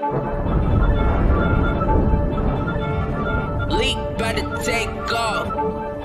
Leak about to take off.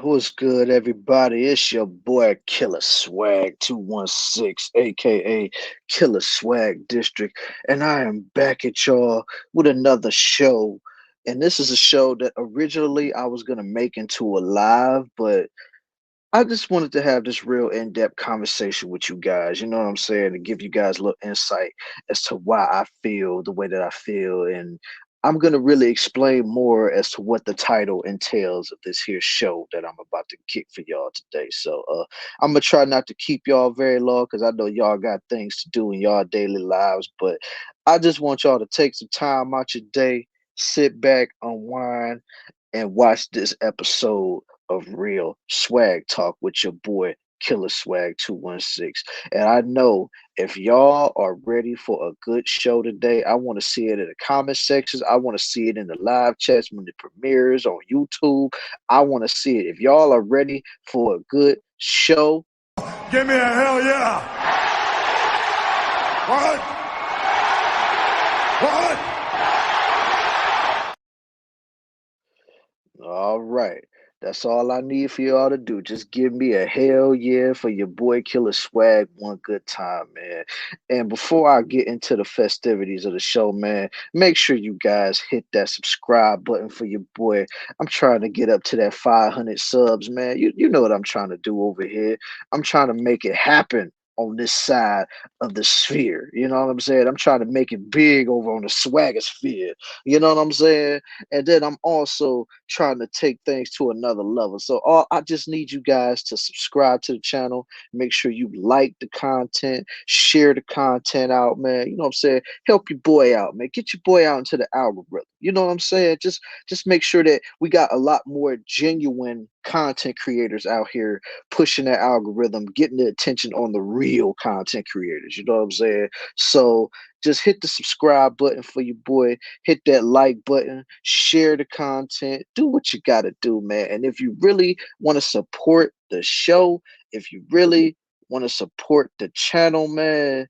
What's good, everybody? It's your boy Killer Swag 216, aka Killer Swag District, and I am back at y'all with another show. And this is a show that originally I was gonna make into a live, but I just wanted to have this real in-depth conversation with you guys. You know what I'm saying? To give you guys a little insight as to why I feel the way that I feel. And I'm gonna really explain more as to what the title entails of this here show that I'm about to kick for y'all today. So I'm gonna try not to keep y'all very long because I know y'all got things to do in y'all daily lives, but I just want y'all to take some time out your day, sit back, unwind, and watch this episode of Real Swag Talk with your boy Killer Swag 216. And I know if y'all are ready for a good show today, I want to see it in the comment sections. I want to see it in the live chats when it premieres on YouTube. I want to see it. If y'all are ready for a good show, give me a hell yeah. What? What? all right. That's all I need for y'all to do. Just give me a hell yeah for your boy Killer Swag one good time, man. And before I get into the festivities of the show, man, make sure you guys hit that subscribe button for your boy. I'm trying to get up to that 500 subs, man. You know what I'm trying to do over here. I'm trying to make it happen on this side of the sphere. You know what I'm saying? I'm trying to make it big over on the swaggosphere. You know what I'm saying? And then I'm also trying to take things to another level. So all I just need you guys to subscribe to the channel, make sure you like the content, share the content out, man. You know what I'm saying? Help your boy out, man. Get your boy out into the algorithm. You know what I'm saying? Just make sure that we got a lot more genuine content creators out here pushing that algorithm, getting the attention on the real content creators. You know what I'm saying? So just hit the subscribe button for your boy, hit that like button, share the content, do what you got to do, man. And if you really want to support the show, if you really want to support the channel, man,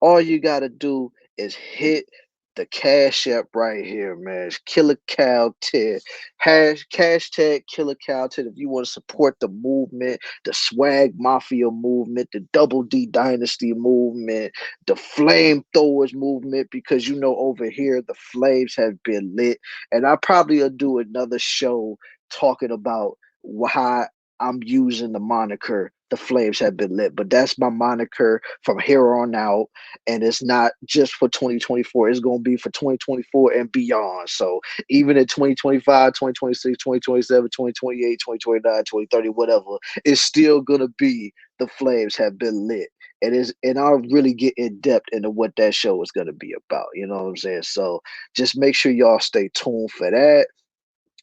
all you got to do is hit the Cash App right here, man. It's Killer Cow 10. Hashtag Killer Cow 10 if you want to support the movement, the Swag Mafia movement, the Double D Dynasty movement, the Flamethrowers movement, because you know over here the flames have been lit. And I probably will do another show talking about why I'm using the moniker the flames have been lit. But that's my moniker from here on out, and it's not just for 2024. It's going to be for 2024 and beyond. So even in 2025, 2026, 2027, 2028, 2029, 2030, whatever, it's still going to be the flames have been lit. And I'll really get in depth into what that show is going to be about. You know what I'm saying? So just make sure y'all stay tuned for that.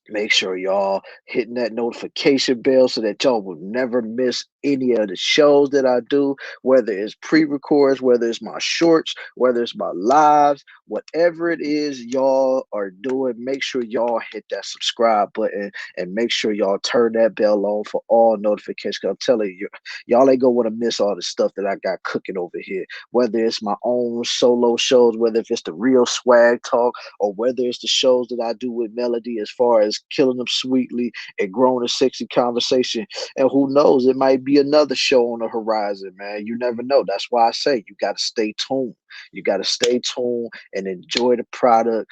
Make sure y'all hitting that notification bell so that y'all will never miss any of the shows that I do, whether it's pre-records, whether it's my shorts, whether it's my lives, whatever it is y'all are doing, make sure y'all hit that subscribe button and make sure y'all turn that bell on for all notifications. 'Cause I'm telling you, y'all ain't gonna want to miss all the stuff that I got cooking over here, whether it's my own solo shows, whether if it's the Real Swag Talk, or whether it's the shows that I do with Melody as far as killing them sweetly and growing a sexy conversation. And who knows, it might be another show on the horizon, man. You never know. That's why I say you got to stay tuned. You got to stay tuned and enjoy the product,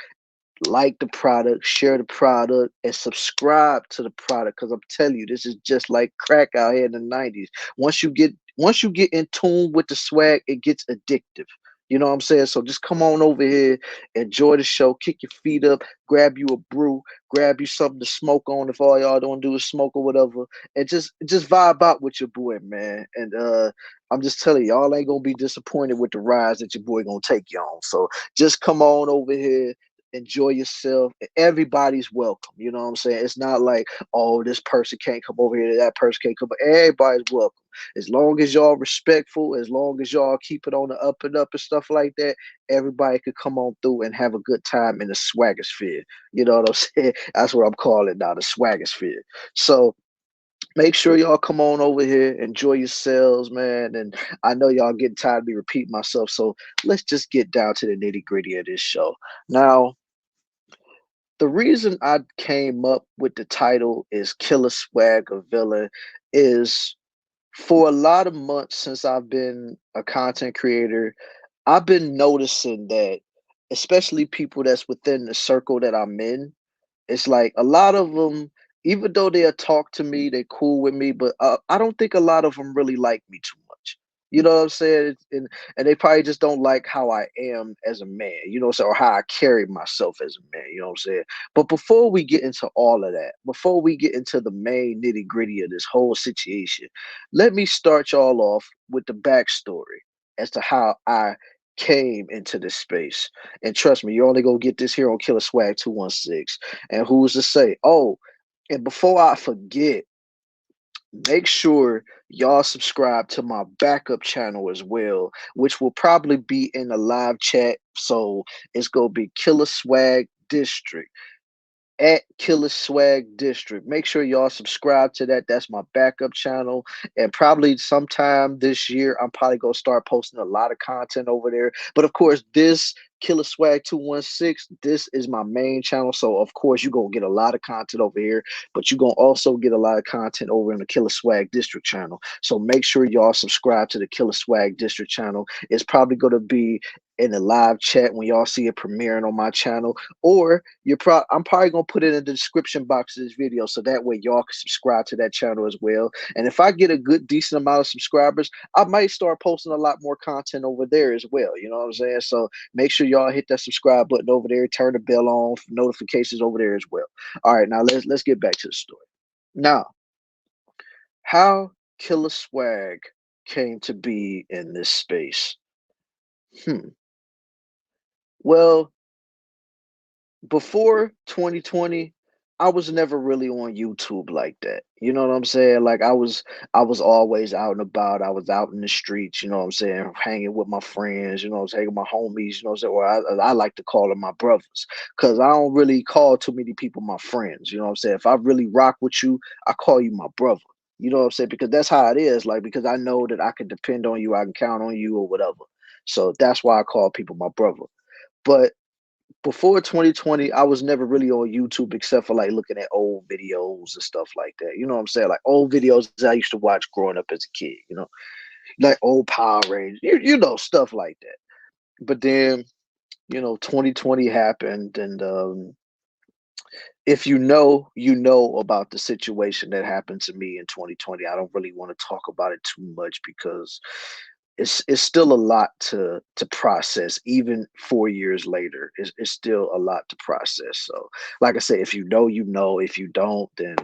like the product, share the product, and subscribe to the product. Because I'm telling you, this is just like crack out here in the 90s. Once you get in tune with the swag, it gets addictive. You know what I'm saying? So just come on over here, enjoy the show, kick your feet up, grab you a brew, grab you something to smoke on if all y'all don't do is smoke or whatever, and just vibe out with your boy, man. And I'm just telling you, y'all ain't gonna be disappointed with the rides that your boy gonna take you on. So just come on over here, enjoy yourself. Everybody's welcome. You know what I'm saying? It's not like, oh, this person can't come over here, that person can't come. Everybody's welcome. As long as y'all respectful, as long as y'all keep it on the up and up and stuff like that, everybody could come on through and have a good time in the swaggosphere. You know what I'm saying? That's what I'm calling it now, the swaggosphere. So make sure y'all come on over here, enjoy yourselves, man. And I know y'all getting tired of me repeating myself, so let's just get down to the nitty gritty of this show. Now, The reason I came up with the title is Killer Swag or Villain is for a lot of months since I've been a content creator, I've been noticing that especially people that's within the circle that I'm in, it's like a lot of them, even though they'll talk to me, they cool with me, but I don't think a lot of them really like me too much. You know what I'm saying? And they probably just don't like how I am as a man, so or how I carry myself as a man, you know what I'm saying? But before we get into all of that, before we get into the main nitty-gritty of this whole situation, let me start y'all off with the backstory as to how I came into this space. And trust me, you're only gonna get this here on Killer Swag 216. And who's to say? Oh, and before I forget, make sure y'all subscribe to my backup channel as well, which will probably be in the live chat. So it's gonna be Killer Swag District at Killer Swag District. Make sure y'all subscribe to that. That's my backup channel. And probably sometime this year, I'm probably gonna start posting a lot of content over there. But of course, this Killer Swag 216, this is my main channel. So of course you're gonna get a lot of content over here, but you're gonna also get a lot of content over in the Killer Swag District channel. So make sure y'all subscribe to the Killer Swag District channel. It's probably gonna be in the live chat when y'all see it premiering on my channel, or I'm probably gonna put it in the description box of this video so that way y'all can subscribe to that channel as well. And if I get a good decent amount of subscribers, I might start posting a lot more content over there as well. You know what I'm saying? So make sure y'all hit that subscribe button over there, turn the bell on for notifications over there as well. All right, now let's get back to the story. Now, how Killer Swag came to be in this space. Well, before 2020, I was never really on YouTube like that. You know what I'm saying? Like I was always out and about. I was out in the streets, you know what I'm saying, hanging with my friends, you know what I'm saying, with my homies, you know what I'm saying? Or I like to call them my brothers. Cause I don't really call too many people my friends. You know what I'm saying? If I really rock with you, I call you my brother. You know what I'm saying? Because that's how it is. Like, because I know that I can depend on you, I can count on you or whatever. So that's why I call people my brother. But before 2020, I was never really on YouTube except for like looking at old videos and stuff like that. You know what I'm saying? Like old videos that I used to watch growing up as a kid, like old Power Rangers, stuff like that. But then, 2020 happened, and if you know about the situation that happened to me in 2020. I don't really want to talk about it too much because it's still a lot to process. Even 4 years later, it's still a lot to process. So like I said, if you know, you know. If you don't, then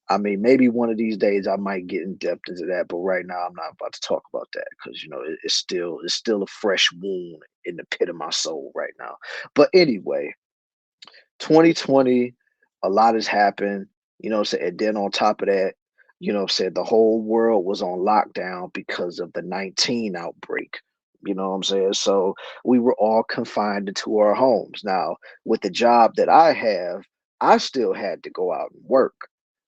I mean, maybe one of these days I might get in depth into that, but right now I'm not about to talk about that because it's still a fresh wound in the pit of my soul right now. But anyway, 2020, a lot has happened, and then on top of that, the whole world was on lockdown because of the 19 outbreak. You know what I'm saying? So we were all confined into our homes. Now, with the job that I have, I still had to go out and work.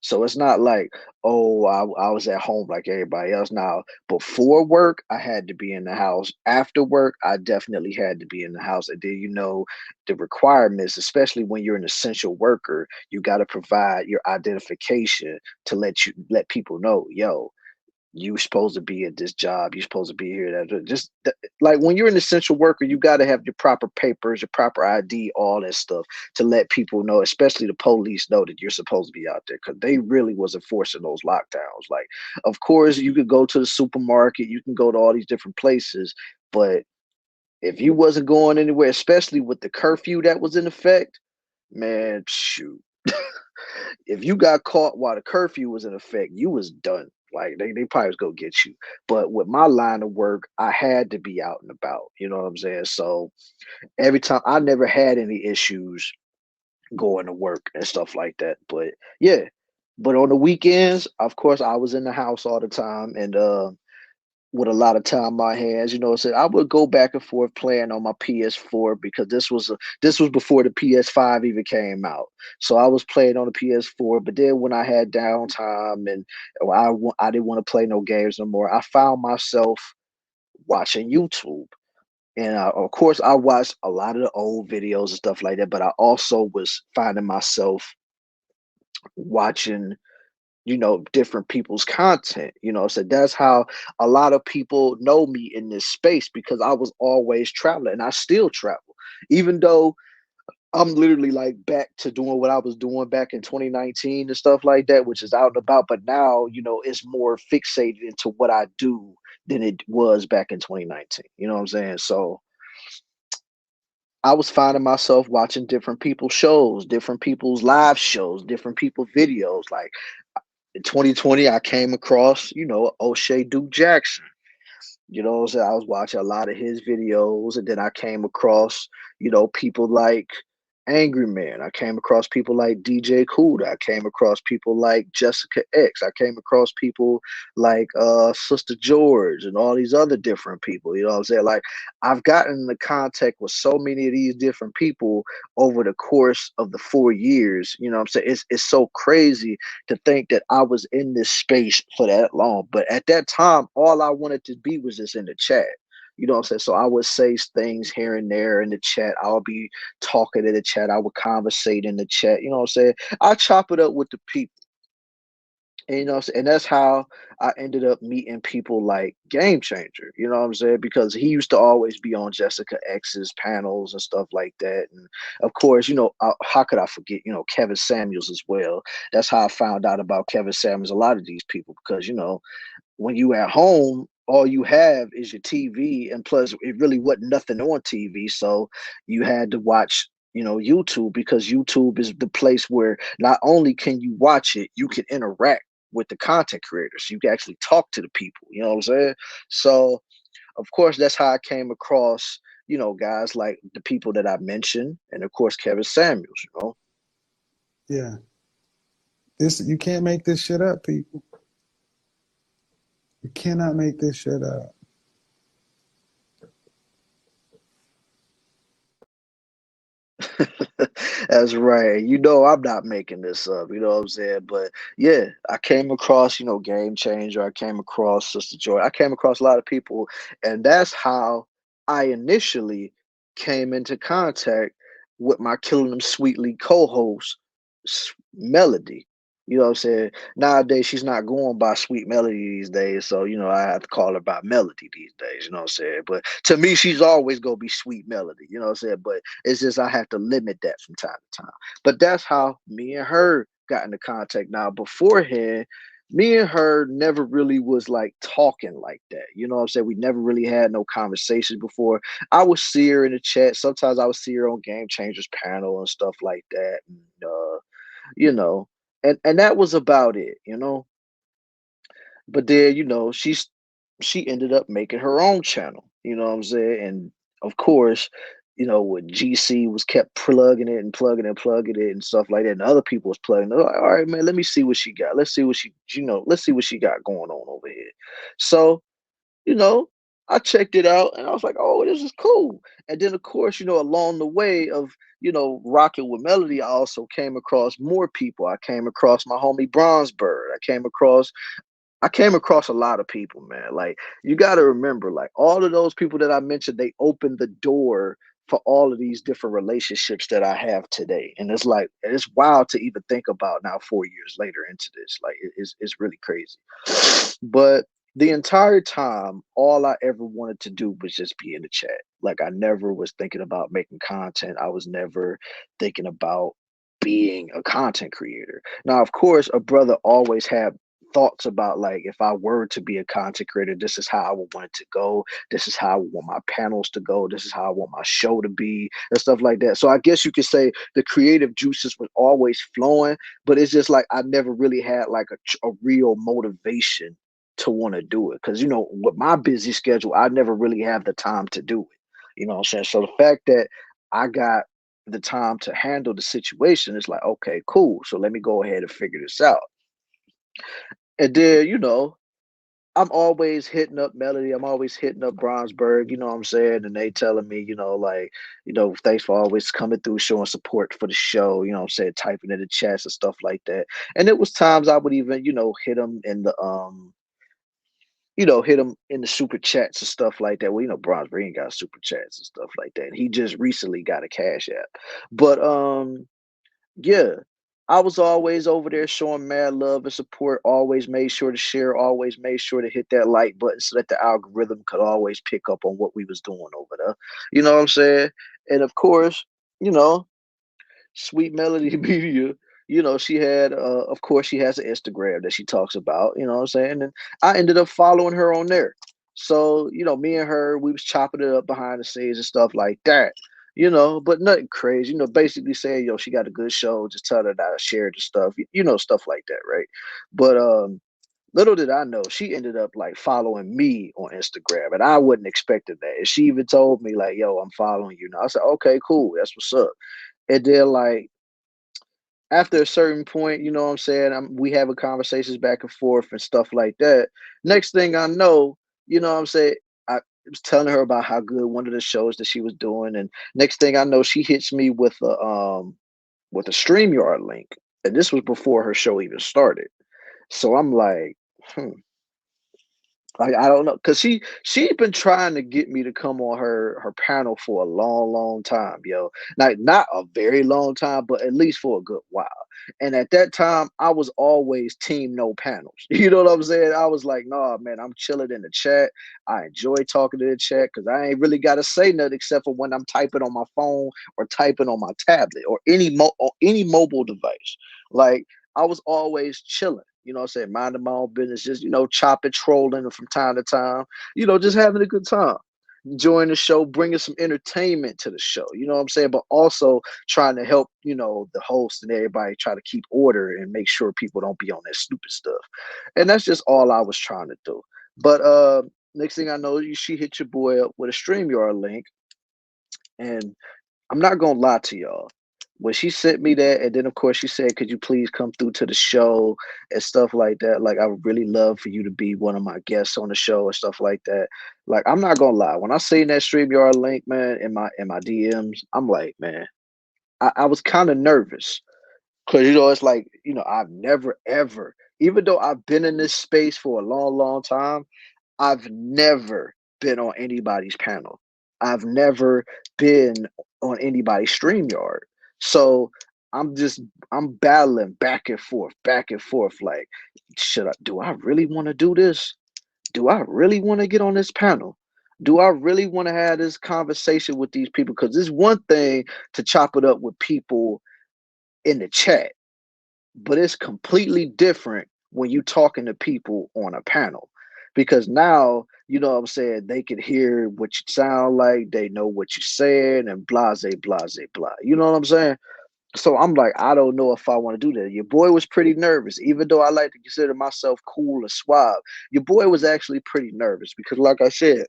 So it's not like, oh, I was at home like everybody else. Now, before work, I had to be in the house. After work, I definitely had to be in the house. And then, the requirements, especially when you're an essential worker, you got to provide your identification to let people know, yo, you supposed to be at this job, you supposed to be here. Like when you're an essential worker, you got to have your proper papers, your proper ID, all that stuff to let people know, especially the police, know that you're supposed to be out there because they really was enforcing those lockdowns. Like, of course, you could go to the supermarket, you can go to all these different places, but if you wasn't going anywhere, especially with the curfew that was in effect, man, shoot. If you got caught while the curfew was in effect, you was done. Like they probably was gonna get you. But with my line of work, I had to be out and about. You know what I'm saying? So every time I never had any issues going to work and stuff like that. But yeah. But on the weekends, of course, I was in the house all the time, and with a lot of time on my hands, so I would go back and forth playing on my PS4 because this was before the PS5 even came out. So I was playing on the PS4, but then when I had downtime and I didn't want to play no games no more, I found myself watching YouTube. And of course, I watched a lot of the old videos and stuff like that, but I also was finding myself watching, different people's content. So that's how a lot of people know me in this space, because I was always traveling and I still travel. Even though I'm literally like back to doing what I was doing back in 2019 and stuff like that, which is out and about. But now, it's more fixated into what I do than it was back in 2019. You know what I'm saying? So I was finding myself watching different people's shows, different people's live shows, different people's videos. Like in 2020, I came across, O'Shea Duke Jackson. What I'm saying? I was watching a lot of his videos, and then I came across, people like Angry Man. I came across people like DJ Kuda. I came across people like Jessica X. I came across people like Sister George and all these other different people. You know what I'm saying? Like, I've gotten into contact with so many of these different people over the course of the 4 years. You know what I'm saying? It's so crazy to think that I was in this space for that long. But at that time, all I wanted to be was just in the chat. You know what I'm saying? So I would say things here and there in the chat. I'll be talking in the chat. I would conversate in the chat. You know what I'm saying? I chop it up with the people. And, and that's how I ended up meeting people like Game Changer. You know what I'm saying? Because he used to always be on Jessica X's panels and stuff like that. And of course, how could I forget, Kevin Samuels as well. That's how I found out about Kevin Samuels, a lot of these people, because, when you at home, all you have is your TV, and plus it really wasn't nothing on TV, so you had to watch, YouTube, because YouTube is the place where not only can you watch it, you can interact with the content creators. You can actually talk to the people. You know what I'm saying? So of course that's how I came across, guys like the people that I mentioned, and of course Kevin Samuels. Yeah. You can't make this shit up, people. You cannot make this shit up. That's right. I'm not making this up. You know what I'm saying? But yeah, I came across, Game Changer. I came across Sister Joy. I came across a lot of people. And that's how I initially came into contact with my Killing Them Sweetly co host, Melody. You know what I'm saying? Nowadays, she's not going by Sweet Melody these days. So, I have to call her by Melody these days. You know what I'm saying? But to me, she's always going to be Sweet Melody. You know what I'm saying? But it's just I have to limit that from time to time. But that's how me and her got into contact. Now, beforehand, me and her never really was like talking like that. You know what I'm saying? We never really had no conversations before. I would see her in the chat. Sometimes I would see her on Game Changers panel and stuff like that. And, you know, and that was about it. But then, she ended up making her own channel. You know what I'm saying? And of course, when GC was kept plugging it and plugging it and plugging it and stuff like that, and other people was plugging it. Like, all right, man, let me see what she got. Let's see what let's see what she got going on over here. So, you know, I checked it out and I was like, oh, this is cool. And then, of course, along the way of, rocking with Melody, I also came across more people. I came across my homie Bronzebird. I came across a lot of people, man. Like, you got to remember, like, all of those people that I mentioned, they opened the door for all of these different relationships that I have today. And it's like, it's wild to even think about now, 4 years later into this. Like, it's really crazy. But the entire time, all I ever wanted to do was just be in the chat. Like, I never was thinking about making content. I was never thinking about being a content creator. Now, of course, a brother always had thoughts about, like, if I were to be a content creator, this is how I would want it to go. This is how I want my panels to go. This is how I want my show to be and stuff like that. So I guess you could say the creative juices were always flowing, but it's just like I never really had like a real motivation to want to do it. Because, with my busy schedule, I never really have the time to do it. You know what I'm saying? So the fact that I got the time to handle the situation is like, okay, cool. So let me go ahead and figure this out. And then, I'm always hitting up Melody. I'm always hitting up Bronzeberg, you know what I'm saying? And they telling me, like, thanks for always coming through, showing support for the show, you know what I'm saying, typing in the chats and stuff like that. And it was times I would even, hit them in the hit him in the super chats and stuff like that. Well, Bronze ain't got super chats and stuff like that. He just recently got a Cash App. But yeah, I was always over there showing mad love and support, always made sure to share, always made sure to hit that like button so that the algorithm could always pick up on what we was doing over there. You know what I'm saying? And of course, you know, Sweet Melody Media, she had of course she has an Instagram that she talks about, you know what I'm saying? And I ended up following her on there. So, me and her, we was chopping it up behind the scenes and stuff like that. But nothing crazy, basically saying, she got a good show, just tell her that I shared the stuff, stuff like that, right? But little did I know she ended up like following me on Instagram, and I wasn't expecting that. And she even told me, like, yo, I'm following you now. I said, okay, cool, that's what's up. And then like after a certain point, you know what I'm saying, we having conversations back and forth and stuff like that. Next thing I know, you know what I'm saying, I was telling her about how good one of the shows that she was doing, and next thing I know, she hits me with a StreamYard link, and this was before her show even started. So I'm like, hmm, I don't know, cause she'd been trying to get me to come on her panel for a long, long time, yo. Like not a very long time, but at least for a good while. And at that time, I was always team no panels. You know what I'm saying? I was like, nah, man, I'm chilling in the chat. I enjoy talking to the chat because I ain't really got to say nothing except for when I'm typing on my phone or typing on my tablet or any mobile device. Like I was always chilling. You know what I'm saying? Minding my own business, just, chopping, trolling from time to time, just having a good time. Enjoying the show, bringing some entertainment to the show, you know what I'm saying? But also trying to help, the host and everybody try to keep order and make sure people don't be on that stupid stuff. And that's just all I was trying to do. But next thing I know, she hit your boy up with a StreamYard link. And I'm not gonna lie to y'all. When she sent me that, and then of course she said, "Could you please come through to the show and stuff like that?" Like, I would really love for you to be one of my guests on the show and stuff like that. Like, I'm not gonna lie. When I seen that StreamYard link, man, in my DMs, I'm like, man, I was kind of nervous because it's like I've never ever, even though I've been in this space for a long, long time, I've never been on anybody's panel. I've never been on anybody's StreamYard. So I'm just I'm battling back and forth. Like, do I really want to do this? Do I really want to get on this panel? Do I really want to have this conversation with these people? Because it's one thing to chop it up with people in the chat, but it's completely different when you talking to people on a panel, because now what I'm saying, they can hear what you sound like, they know what you're saying, and blase blase blah, you know what I'm saying? So I'm like, I don't know if I want to do that. Your boy was pretty nervous, even though I like to consider myself cool and suave. Your boy was actually pretty nervous because, like I said,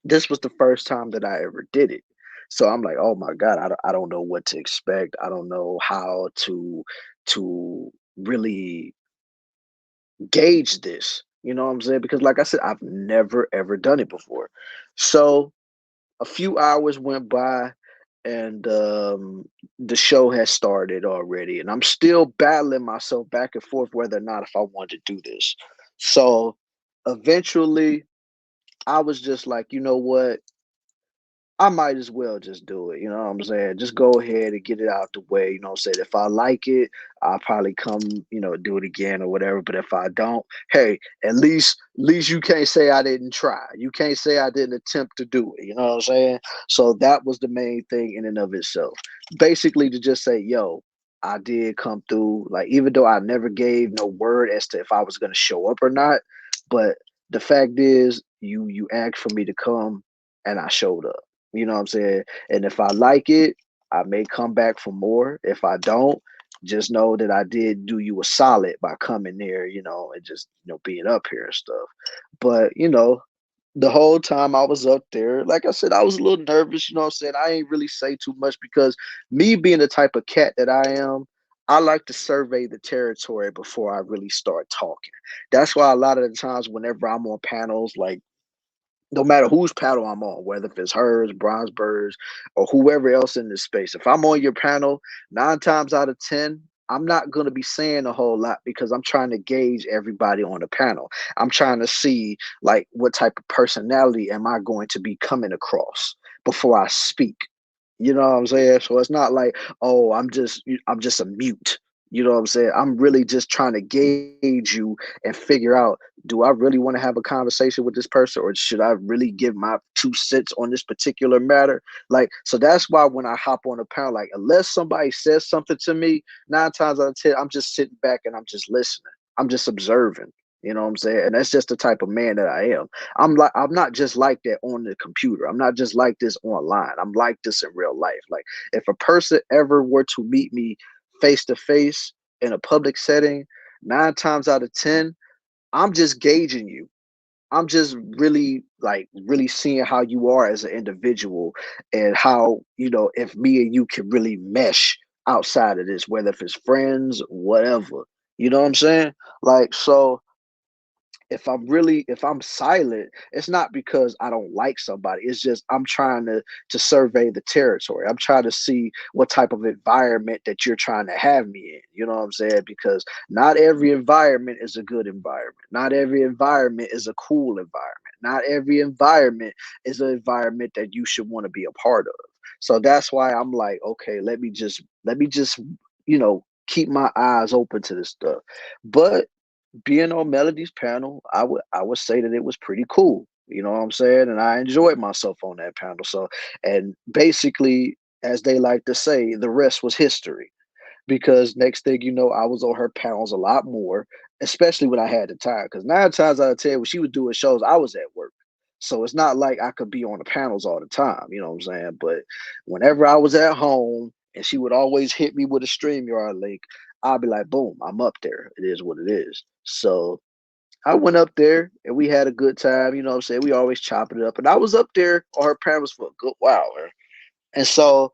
this was the first time that I ever did it. So I'm like, oh my God, I don't know what to expect. I don't know how to really gauge this. You know what I'm saying? Because like I said, I've never ever done it before. So a few hours went by, and the show has started already, and I'm still battling myself back and forth whether or not if I wanted to do this. So eventually I was just like, you know what? I might as well just do it. You know what I'm saying? Just go ahead and get it out the way. You know what I'm saying? If I like it, I'll probably come, do it again or whatever. But if I don't, hey, at least you can't say I didn't try. You can't say I didn't attempt to do it. You know what I'm saying? So that was the main thing in and of itself. Basically to just say, yo, I did come through. Like, even though I never gave no word as to if I was gonna show up or not, but the fact is you asked for me to come and I showed up. You know what I'm saying? And if I like it, I may come back for more. If I don't, just know that I did do you a solid by coming there, and just, being up here and stuff. But, the whole time I was up there, like I said, I was a little nervous, you know what I'm saying? I ain't really say too much because me being the type of cat that I am, I like to survey the territory before I really start talking. That's why a lot of the times whenever I'm on panels, like no matter whose panel I'm on, whether if it's hers, Bronze Birds, or whoever else in this space. If I'm on your panel, 9 times out of 10, I'm not going to be saying a whole lot because I'm trying to gauge everybody on the panel. I'm trying to see like what type of personality am I going to be coming across before I speak. You know what I'm saying? So it's not like, oh, I'm just a mute. You know what I'm saying? I'm really just trying to gauge you and figure out, do I really want to have a conversation with this person, or should I really give my 2 cents on this particular matter? Like, so that's why when I hop on a panel, like unless somebody says something to me, 9 times out of 10, I'm just sitting back and I'm just listening. I'm just observing. You know what I'm saying? And that's just the type of man that I am. I'm not just like that on the computer. I'm not just like this online. I'm like this in real life. Like if a person ever were to meet me face to face in a public setting, 9 times out of 10, I'm just gauging you. I'm just really like really seeing how you are as an individual and how, if me and you can really mesh outside of this, whether if it's friends, whatever. You know what I'm saying? Like, so if I'm silent, it's not because I don't like somebody. It's just I'm trying to survey the territory. I'm trying to see what type of environment that you're trying to have me in. You know what I'm saying? Because not every environment is a good environment. Not every environment is a cool environment. Not every environment is an environment that you should want to be a part of. So that's why I'm like, okay, let me just keep my eyes open to this stuff. But being on Melody's panel, I would say that it was pretty cool. You know what I'm saying? And I enjoyed myself on that panel. So, and basically, as they like to say, the rest was history. Because next thing you know, I was on her panels a lot more, especially when I had the time. Because 9 times out of 10, when she was doing shows, I was at work. So it's not like I could be on the panels all the time. You know what I'm saying? But whenever I was at home and she would always hit me with a StreamYard link, I'd be like, boom, I'm up there. It is what it is. So I went up there and we had a good time. You know what I'm saying? We always chopping it up. And I was up there on her panels for a good while, man. And so,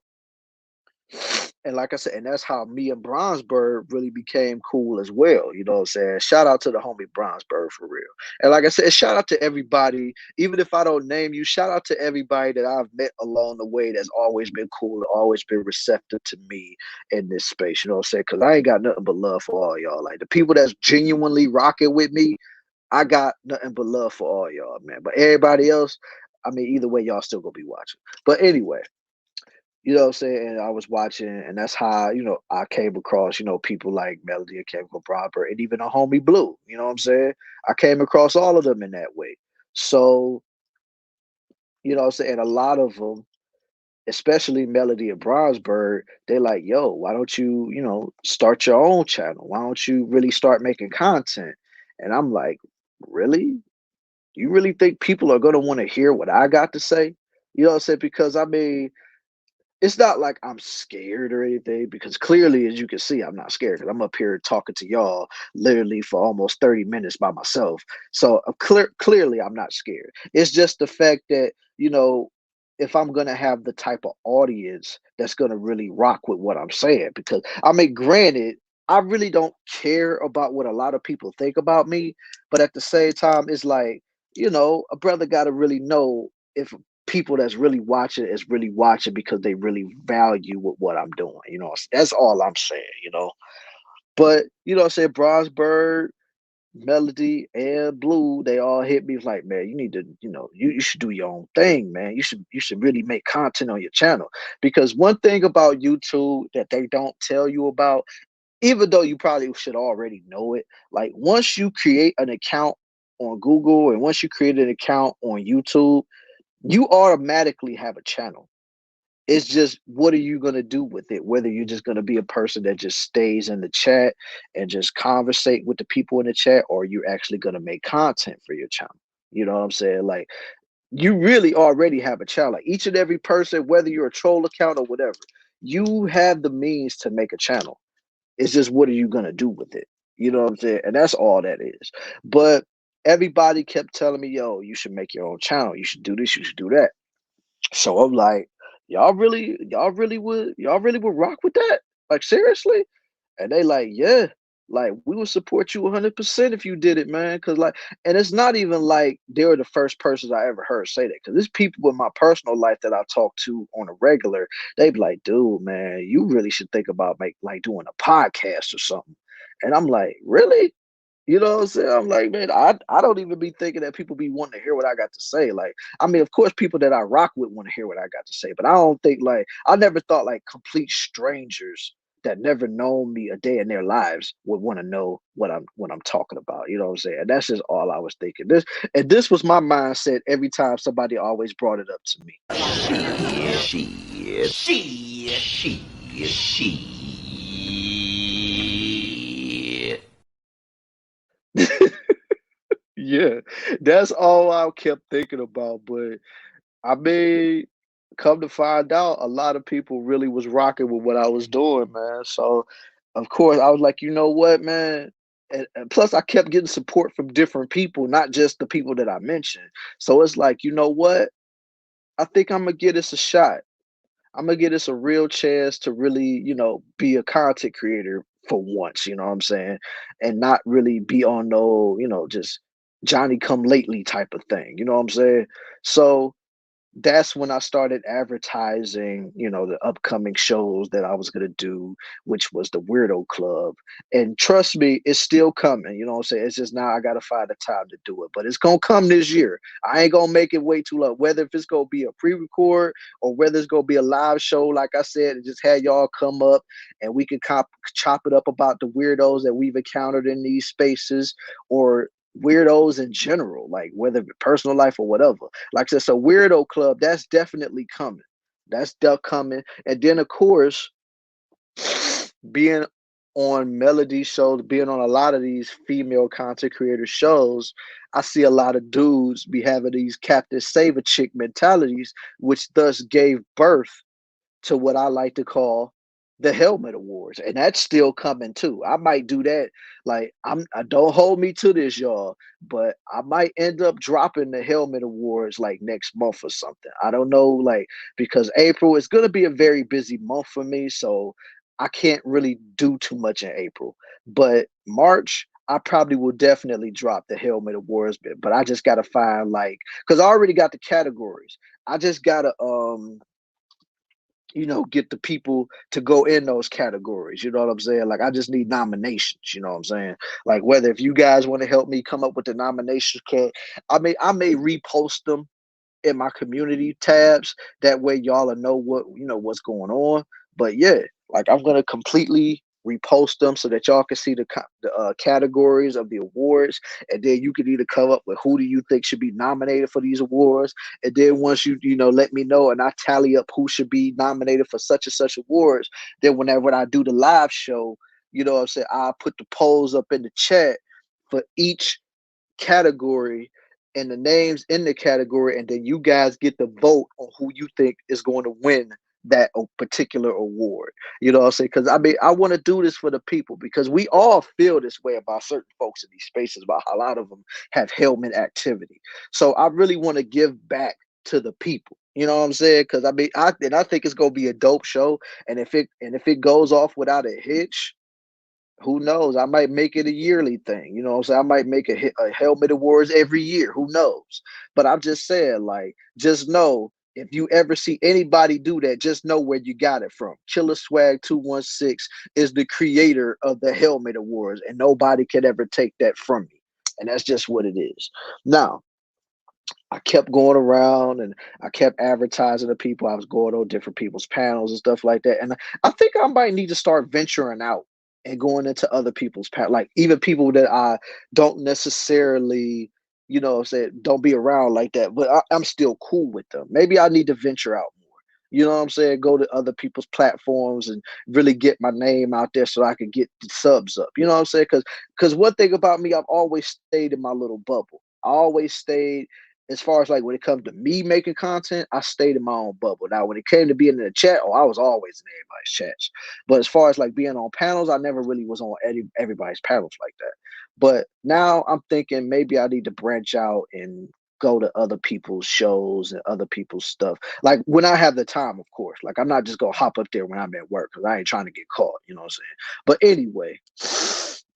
and like I said, and that's how me and Bronzeberg really became cool as well. You know what I'm saying? Shout out to the homie Bronzeberg for real. And like I said, shout out to everybody, even if I don't name you, shout out to everybody that I've met along the way that's always been cool, always been receptive to me in this space. You know what I'm saying? Because I ain't got nothing but love for all y'all. Like the people that's genuinely rocking with me, I got nothing but love for all y'all, man. But everybody else, I mean, either way, y'all still gonna be watching. But anyway, you know what I'm saying? And I was watching, and that's how, I came across, people like Melody and Chemical Proper, and even a homie Blue. You know what I'm saying? I came across all of them in that way. So, you know what I'm saying? A lot of them, especially Melody and Brosberg, they're like, yo, why don't you, start your own channel? Why don't you really start making content? And I'm like, really? You really think people are going to want to hear what I got to say? You know what I'm saying? Because I mean, it's not like I'm scared or anything, because clearly, as you can see, I'm not scared because I'm up here talking to y'all literally for almost 30 minutes by myself. So clearly, I'm not scared. It's just the fact that, if I'm going to have the type of audience that's going to really rock with what I'm saying, because I mean, granted, I really don't care about what a lot of people think about me, but at the same time, it's like, a brother got to really know if people that's really watching is really watching because they really value what I'm doing. That's all I'm saying. But I said Brosberg, Melody, and Blue, they all hit me like, man, you need to, you should do your own thing, man. You should really make content on your channel. Because one thing about YouTube that they don't tell you about, even though you probably should already know it, like once you create an account on Google and once you create an account on YouTube, you automatically have a channel. It's just, what are you going to do with it? Whether you're just going to be a person that just stays in the chat and just conversate with the people in the chat, or you're actually going to make content for your channel. You know what I'm saying? Like, you really already have a channel. Like each and every person, whether you're a troll account or whatever, you have the means to make a channel. It's just, what are you going to do with it? You know what I'm saying? And that's all that is. But everybody kept telling me, yo, you should make your own channel. You should do this. You should do that. So I'm like, y'all really would rock with that? Like seriously? And they like, yeah. Like, we would support you 100% if you did it, man. Cause like, and it's not even like they were the first persons I ever heard say that. Cause there's people in my personal life that I talk to on a regular. They be like, dude, man, you really should think about like doing a podcast or something. And I'm like, really? You know what I'm saying? I'm like, man, I don't even be thinking that people be wanting to hear what I got to say. Like, I mean, of course, people that I rock with want to hear what I got to say, but I don't think like I never thought like complete strangers that never known me a day in their lives would want to know what I'm talking about. You know what I'm saying? That's just all I was thinking. This was my mindset every time somebody always brought it up to me. Yeah, that's all I kept thinking about. But I mean, come to find out, a lot of people really was rocking with what I was doing, man. So, of course, I was like, you know what, man? And plus, I kept getting support from different people, not just the people that I mentioned. So it's like, you know what? I think I'm gonna give this a shot. I'm gonna give this a real chance to really, be a content creator for once. You know what I'm saying? And not really be on no, just Johnny come lately type of thing. You know what I'm saying? So that's when I started advertising, the upcoming shows that I was gonna do, which was the Weirdo Club. And trust me, it's still coming. You know what I'm saying? It's just now I gotta find the time to do it. But it's gonna come this year. I ain't gonna make it wait too long. Whether if it's gonna be a pre-record or whether it's gonna be a live show, like I said, and just had y'all come up and we could chop it up about the weirdos that we've encountered in these spaces, or weirdos in general, like whether it be personal life or whatever. Like I said, so Weirdo Club, that's definitely coming. That's coming. And then, of course, being on Melody shows, being on a lot of these female content creator shows, I see a lot of dudes be having these Captain Save a Chick mentalities, which thus gave birth to what I like to call the Helmet Awards, and that's still coming too. I might do that. Like, I don't hold me to this, y'all, but I might end up dropping the Helmet Awards like next month or something. I don't know, like, because April is gonna be a very busy month for me, so I can't really do too much in April. But March, I probably will definitely drop the Helmet Awards bit, but I just gotta find like, because I already got the categories. I just gotta get the people to go in those categories. You know what I'm saying? Like, I just need nominations. You know what I'm saying? Like, whether if you guys want to help me come up with the nominations, I may repost them in my community tabs. That way, y'all will know what's going on. But yeah, like, I'm gonna completely repost them so that y'all can see the categories of the awards, and then you can either come up with who do you think should be nominated for these awards, and then once you let me know and I tally up who should be nominated for such and such awards, then whenever I do the live show, you know what I'm saying, I'll put the polls up in the chat for each category and the names in the category, and then you guys get to vote on who you think is going to win that particular award. You know what I'm saying? Because I want to do this for the people, because we all feel this way about certain folks in these spaces, about how a lot of them have helmet activity. So I really want to give back to the people. You know what I'm saying? Because I think it's gonna be a dope show, and if it goes off without a hitch, who knows? I might make it a yearly thing. You know what I'm saying? I might make a Helmet Awards every year. Who knows? But I'm just saying, like, just know, if you ever see anybody do that, just know where you got it from. Killer Swag 216 is the creator of the Helmet Awards, and nobody can ever take that from me. And that's just what it is. Now, I kept going around and I kept advertising to people. I was going on different people's panels and stuff like that. And I think I might need to start venturing out and going into other people's panels, like even people that I don't necessarily, say don't be around like that, but I'm still cool with them. Maybe I need to venture out more. You know what I'm saying? Go to other people's platforms and really get my name out there so I can get the subs up. You know what I'm saying? Because one thing about me, I've always stayed in my little bubble. I always stayed, as far as like when it comes to me making content, I stayed in my own bubble. Now, when it came to being in the chat, I was always in everybody's chats. But as far as like being on panels, I never really was on everybody's panels like that. But now I'm thinking maybe I need to branch out and go to other people's shows and other people's stuff. Like, when I have the time, of course. Like, I'm not just gonna hop up there when I'm at work, because I ain't trying to get caught. You know what I'm saying? But anyway,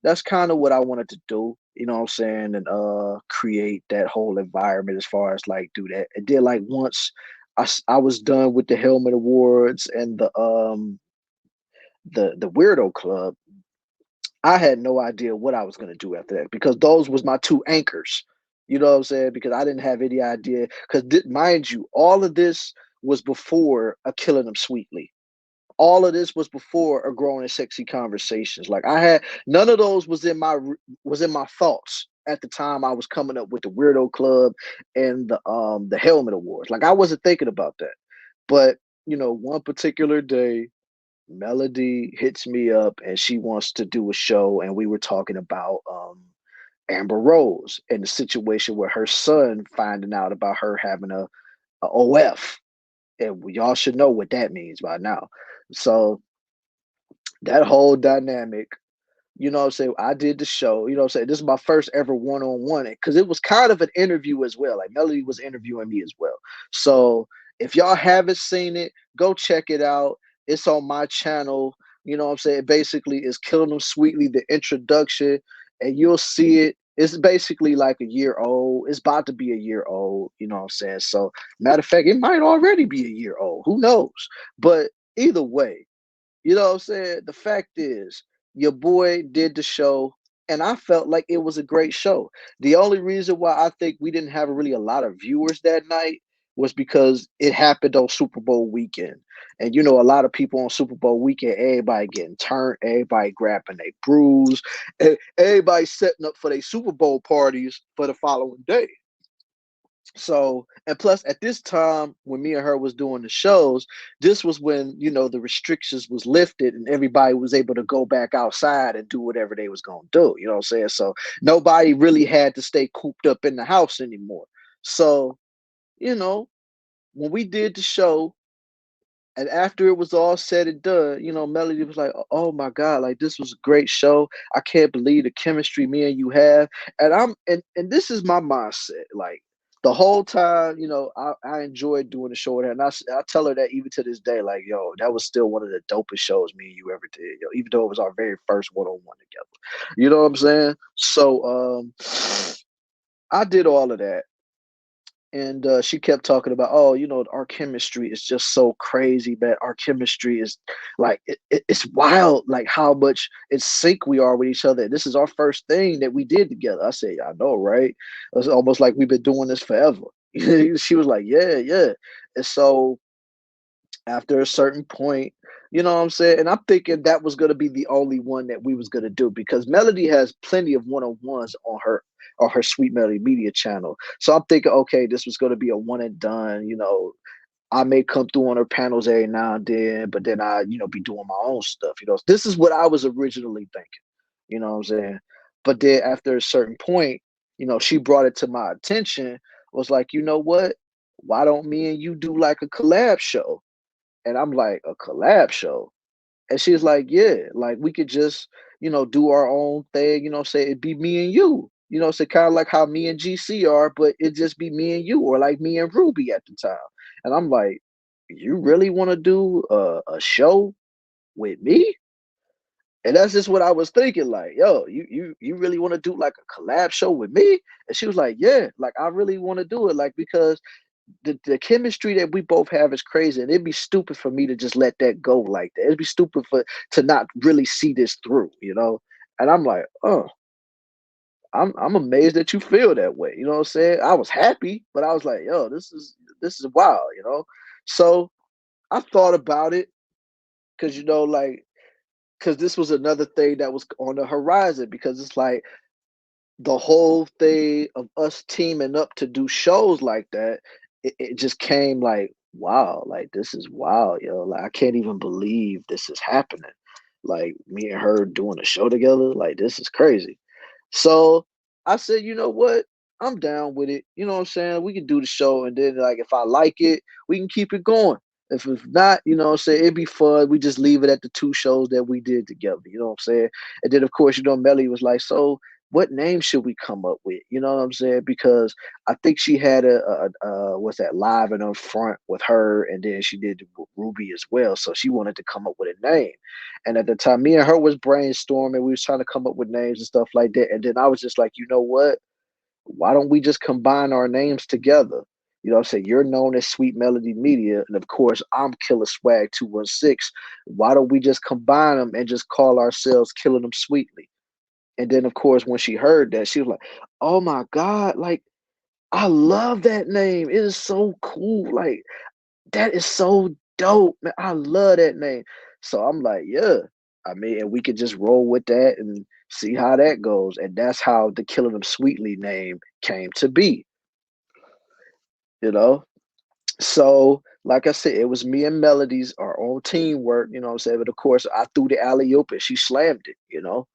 that's kind of what I wanted to do, you know what I'm saying, and create that whole environment as far as like do that. And then like once I was done with the Helmet Awards and the Weirdo Club, I had no idea what I was gonna do after that because those was my two anchors. You know what I'm saying? Because I didn't have any idea. Because mind you, all of this was before a Killing Them Sweetly. All of this was before a Growing and Sexy Conversations. Like I had none of those was in my thoughts at the time I was coming up with the Weirdo Club and the Helmet Awards. Like I wasn't thinking about that. But one particular day, Melody hits me up and she wants to do a show, and we were talking about Amber Rose and the situation where her son finding out about her having a OF, and y'all should know what that means by now. So that whole dynamic, what I'm saying, I did the show, what I'm saying, this is my first ever one-on-one, because it was kind of an interview as well. Like Melody was interviewing me as well. So if y'all haven't seen it, go check it out. It's on my channel. You know what I'm saying? Basically, it's Killing Them Sweetly, the introduction, and you'll see it. It's basically like a year old. It's about to be a year old. You know what I'm saying? So, matter of fact, it might already be a year old. Who knows? But either way, you know what I'm saying? The fact is, your boy did the show, and I felt like it was a great show. The only reason why I think we didn't have really a lot of viewers that night was because it happened on Super Bowl weekend. And a lot of people on Super Bowl weekend, everybody getting turned, everybody grabbing their brews, everybody setting up for their Super Bowl parties for the following day. So, and plus at this time when me and her was doing the shows, this was when, the restrictions was lifted and everybody was able to go back outside and do whatever they was going to do. You know what I'm saying? So nobody really had to stay cooped up in the house anymore. So, when we did the show, and after it was all said and done, Melody was like, "Oh my God, like this was a great show. I can't believe the chemistry me and you have." And and this is my mindset. Like the whole time, I enjoyed doing the show with her. And I tell her that even to this day, like, yo, that was still one of the dopest shows me and you ever did, even though it was our very first one-on-one together. You know what I'm saying? So I did all of that. And she kept talking about, oh, our chemistry is just so crazy, man. Our chemistry is like it's wild, like how much in sync we are with each other. This is our first thing that we did together. I said, I know, right? It's almost like we've been doing this forever. She was like, yeah, yeah. And so after a certain point, you know what I'm saying? And I'm thinking that was going to be the only one that we was going to do because Melody has plenty of one-on-ones on her Sweet Melody Media channel. So I'm thinking, okay, this was going to be a one and done, I may come through on her panels every now and then, but then I, be doing my own stuff, This is what I was originally thinking, you know what I'm saying? But then after a certain point, she brought it to my attention, was like, you know what? Why don't me and you do like a collab show? And I'm like, a collab show? And she's like, yeah, like we could just, do our own thing, say it'd be me and you, say kind of like how me and GC are, but it just be me and you, or like me and Ruby at the time. And I'm like, you really want to do a show with me? And that's just what I was thinking, like, yo, you really want to do like a collab show with me? And she was like, yeah, like I really want to do it, like because the chemistry that we both have is crazy, and it'd be stupid for me to just let that go like that. It'd be stupid to not really see this through, And I'm like, oh, I'm amazed that you feel that way. You know what I'm saying? I was happy, but I was like, yo, this is wild. So I thought about it because like because this was another thing that was on the horizon because it's like the whole thing of us teaming up to do shows like that, it just came like, wow, like this is wild, Like I can't even believe this is happening. Like me and her doing a show together, like this is crazy. So I said, you know what? I'm down with it. You know what I'm saying? We can do the show and then like if I like it, we can keep it going. If not, what I'm saying, it'd be fun. We just leave it at the two shows that we did together. You know what I'm saying? And then of course, Melly was like, so what name should we come up with? You know what I'm saying? Because I think she had what's that, live in her front with her, and then she did Ruby as well. So she wanted to come up with a name. And at the time, me and her was brainstorming. We was trying to come up with names and stuff like that. And then I was just like, you know what? Why don't we just combine our names together? You know what I'm saying? You're known as Sweet Melody Media, and of course, I'm Killer Swag 216. Why don't we just combine them and just call ourselves Killing Them Sweetly? And then, of course, when she heard that, she was like, "Oh my God, like, I love that name. It is so cool. Like, that is so dope, man. I love that name." So I'm like, yeah. I mean, and we could just roll with that and see how that goes. And that's how the Killing Them Sweetly name came to be, you know? So, like I said, it was me and Melody's, our own teamwork, you know what I'm saying? But of course, I threw the alley oop and she slammed it, you know?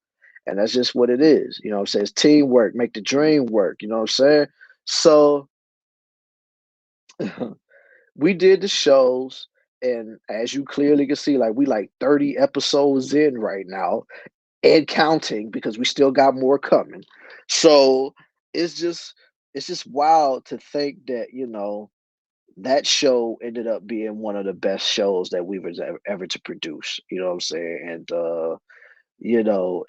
And that's just what it is. You know what I'm saying? It's teamwork, make the dream work, you know what I'm saying? So we did the shows, and as you clearly can see, like we like 30 episodes in right now and counting because we still got more coming. So it's just it's just wild to think that, that show ended up being one of the best shows that we was ever to produce. You know what I'm saying? And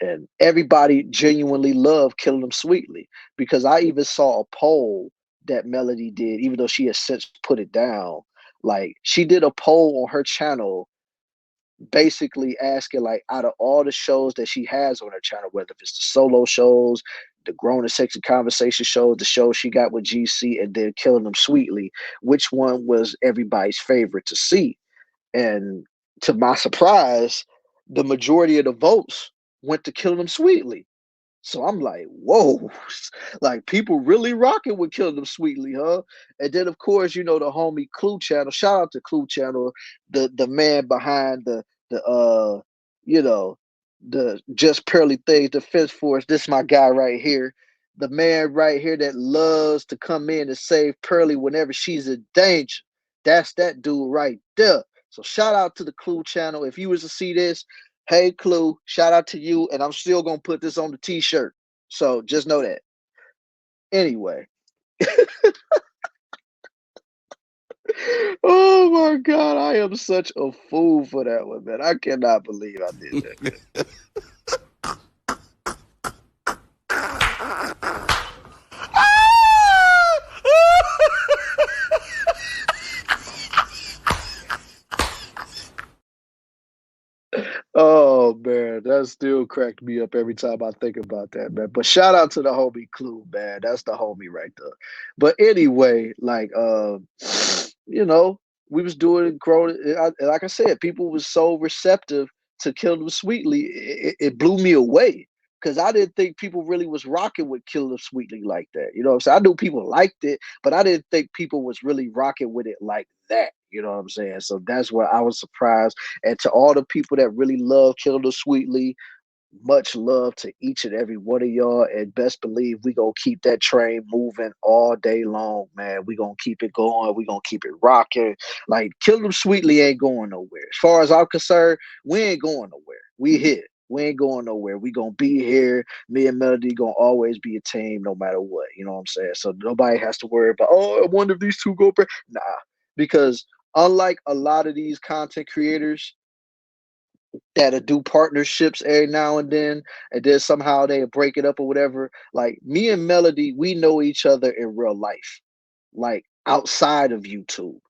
and everybody genuinely loved Killing Them Sweetly, because I even saw a poll that Melody did, even though she has since put it down. Like, she did a poll on her channel basically asking, like, out of all the shows that she has on her channel, whether it's the solo shows, the grown and sexy conversation shows, the show she got with GC, and then Killing Them Sweetly, which one was everybody's favorite to see? And to my surprise, the majority of the votes went to Killing Them Sweetly. So I'm like, whoa, like people really rocking with Killing Them Sweetly, huh? And then of course, the homie Clue Channel. Shout out to Clue Channel, the man behind the you know, the Just Pearly Things Defense Force. This my guy right here. The man right here that loves to come in and save Pearly whenever she's in danger. That's that dude right there. So shout out to the Clue Channel. If you was to see this, hey Clue, shout out to you, and I'm still gonna put this on the t-shirt. So just know that. Anyway. Oh my God, I am such a fool for that one, man. I cannot believe I did that. Oh man, that still cracked me up every time I think about that, man. But shout out to the homie Clue, man. That's the homie right there. But anyway, like you know, we was doing it, growing. Like I said, people was so receptive to Kill Them Sweetly. It blew me away because I didn't think people really was rocking with Kill Them Sweetly like that. You know what I'm saying? I knew people liked it, but I didn't think people was really rocking with it like that. You know what I'm saying? So that's where I was surprised. And to all the people that really love Kill Them Sweetly, much love to each and every one of y'all, and best believe we gonna keep that train moving all day long, man. We gonna keep it going. We gonna keep it rocking. Like, Kill Them Sweetly ain't going nowhere. As far as I'm concerned, we ain't going nowhere. We here. We ain't going nowhere. We gonna be here. Me and Melody gonna always be a team, no matter what. You know what I'm saying? So nobody has to worry about, oh, I wonder if these two go break. Nah, because unlike a lot of these content creators that'll do partnerships every now and then somehow they break it up or whatever. Like, me and Melody, we know each other in real life, like outside of YouTube.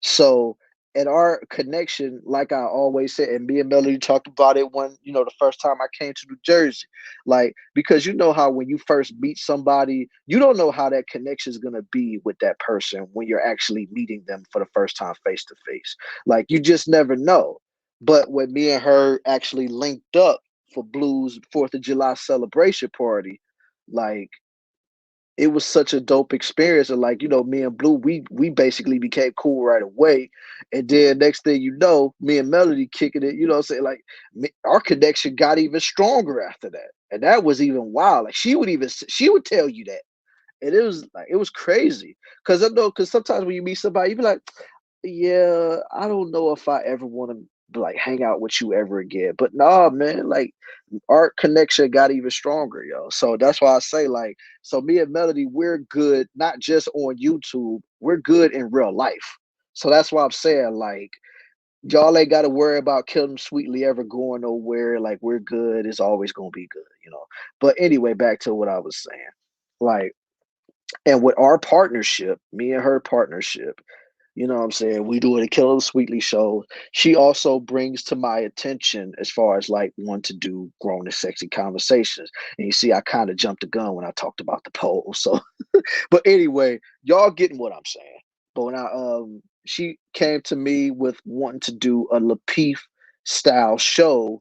So, and our connection, like I always said, and me and Melody talked about it when, the first time I came to New Jersey. Like, because you know how when you first meet somebody, you don't know how that connection is going to be with that person when you're actually meeting them for the first time face to face. Like, you just never know. But when me and her actually linked up for Blue's 4th of July celebration party, like, it was such a dope experience. And like, me and Blue, we basically became cool right away. And then next thing you know, me and Melody kicking it, what I'm saying? Like, our connection got even stronger after that. And that was even wild. Like, she would tell you that. And it was crazy. Cause I know, cause sometimes when you meet somebody, you be like, yeah, I don't know if I ever want to like hang out with you ever again. But nah, man, like our connection got even stronger, yo. So that's why I say, like, so me and Melody, we're good not just on YouTube, we're good in real life. So that's why I'm saying, like, y'all ain't got to worry about Kill Them Sweetly ever going nowhere. Like, we're good. It's always gonna be good, you know. But anyway, back to what I was saying. Like, and with our partnership, me and her partnership, you know what I'm saying? We do a Kill Them Sweetly show. She also brings to my attention as far as like want to do grown and sexy conversations. And you see, I kind of jumped the gun when I talked about the poll. So, but anyway, y'all getting what I'm saying. But when she came to me with wanting to do a Lapeef style show,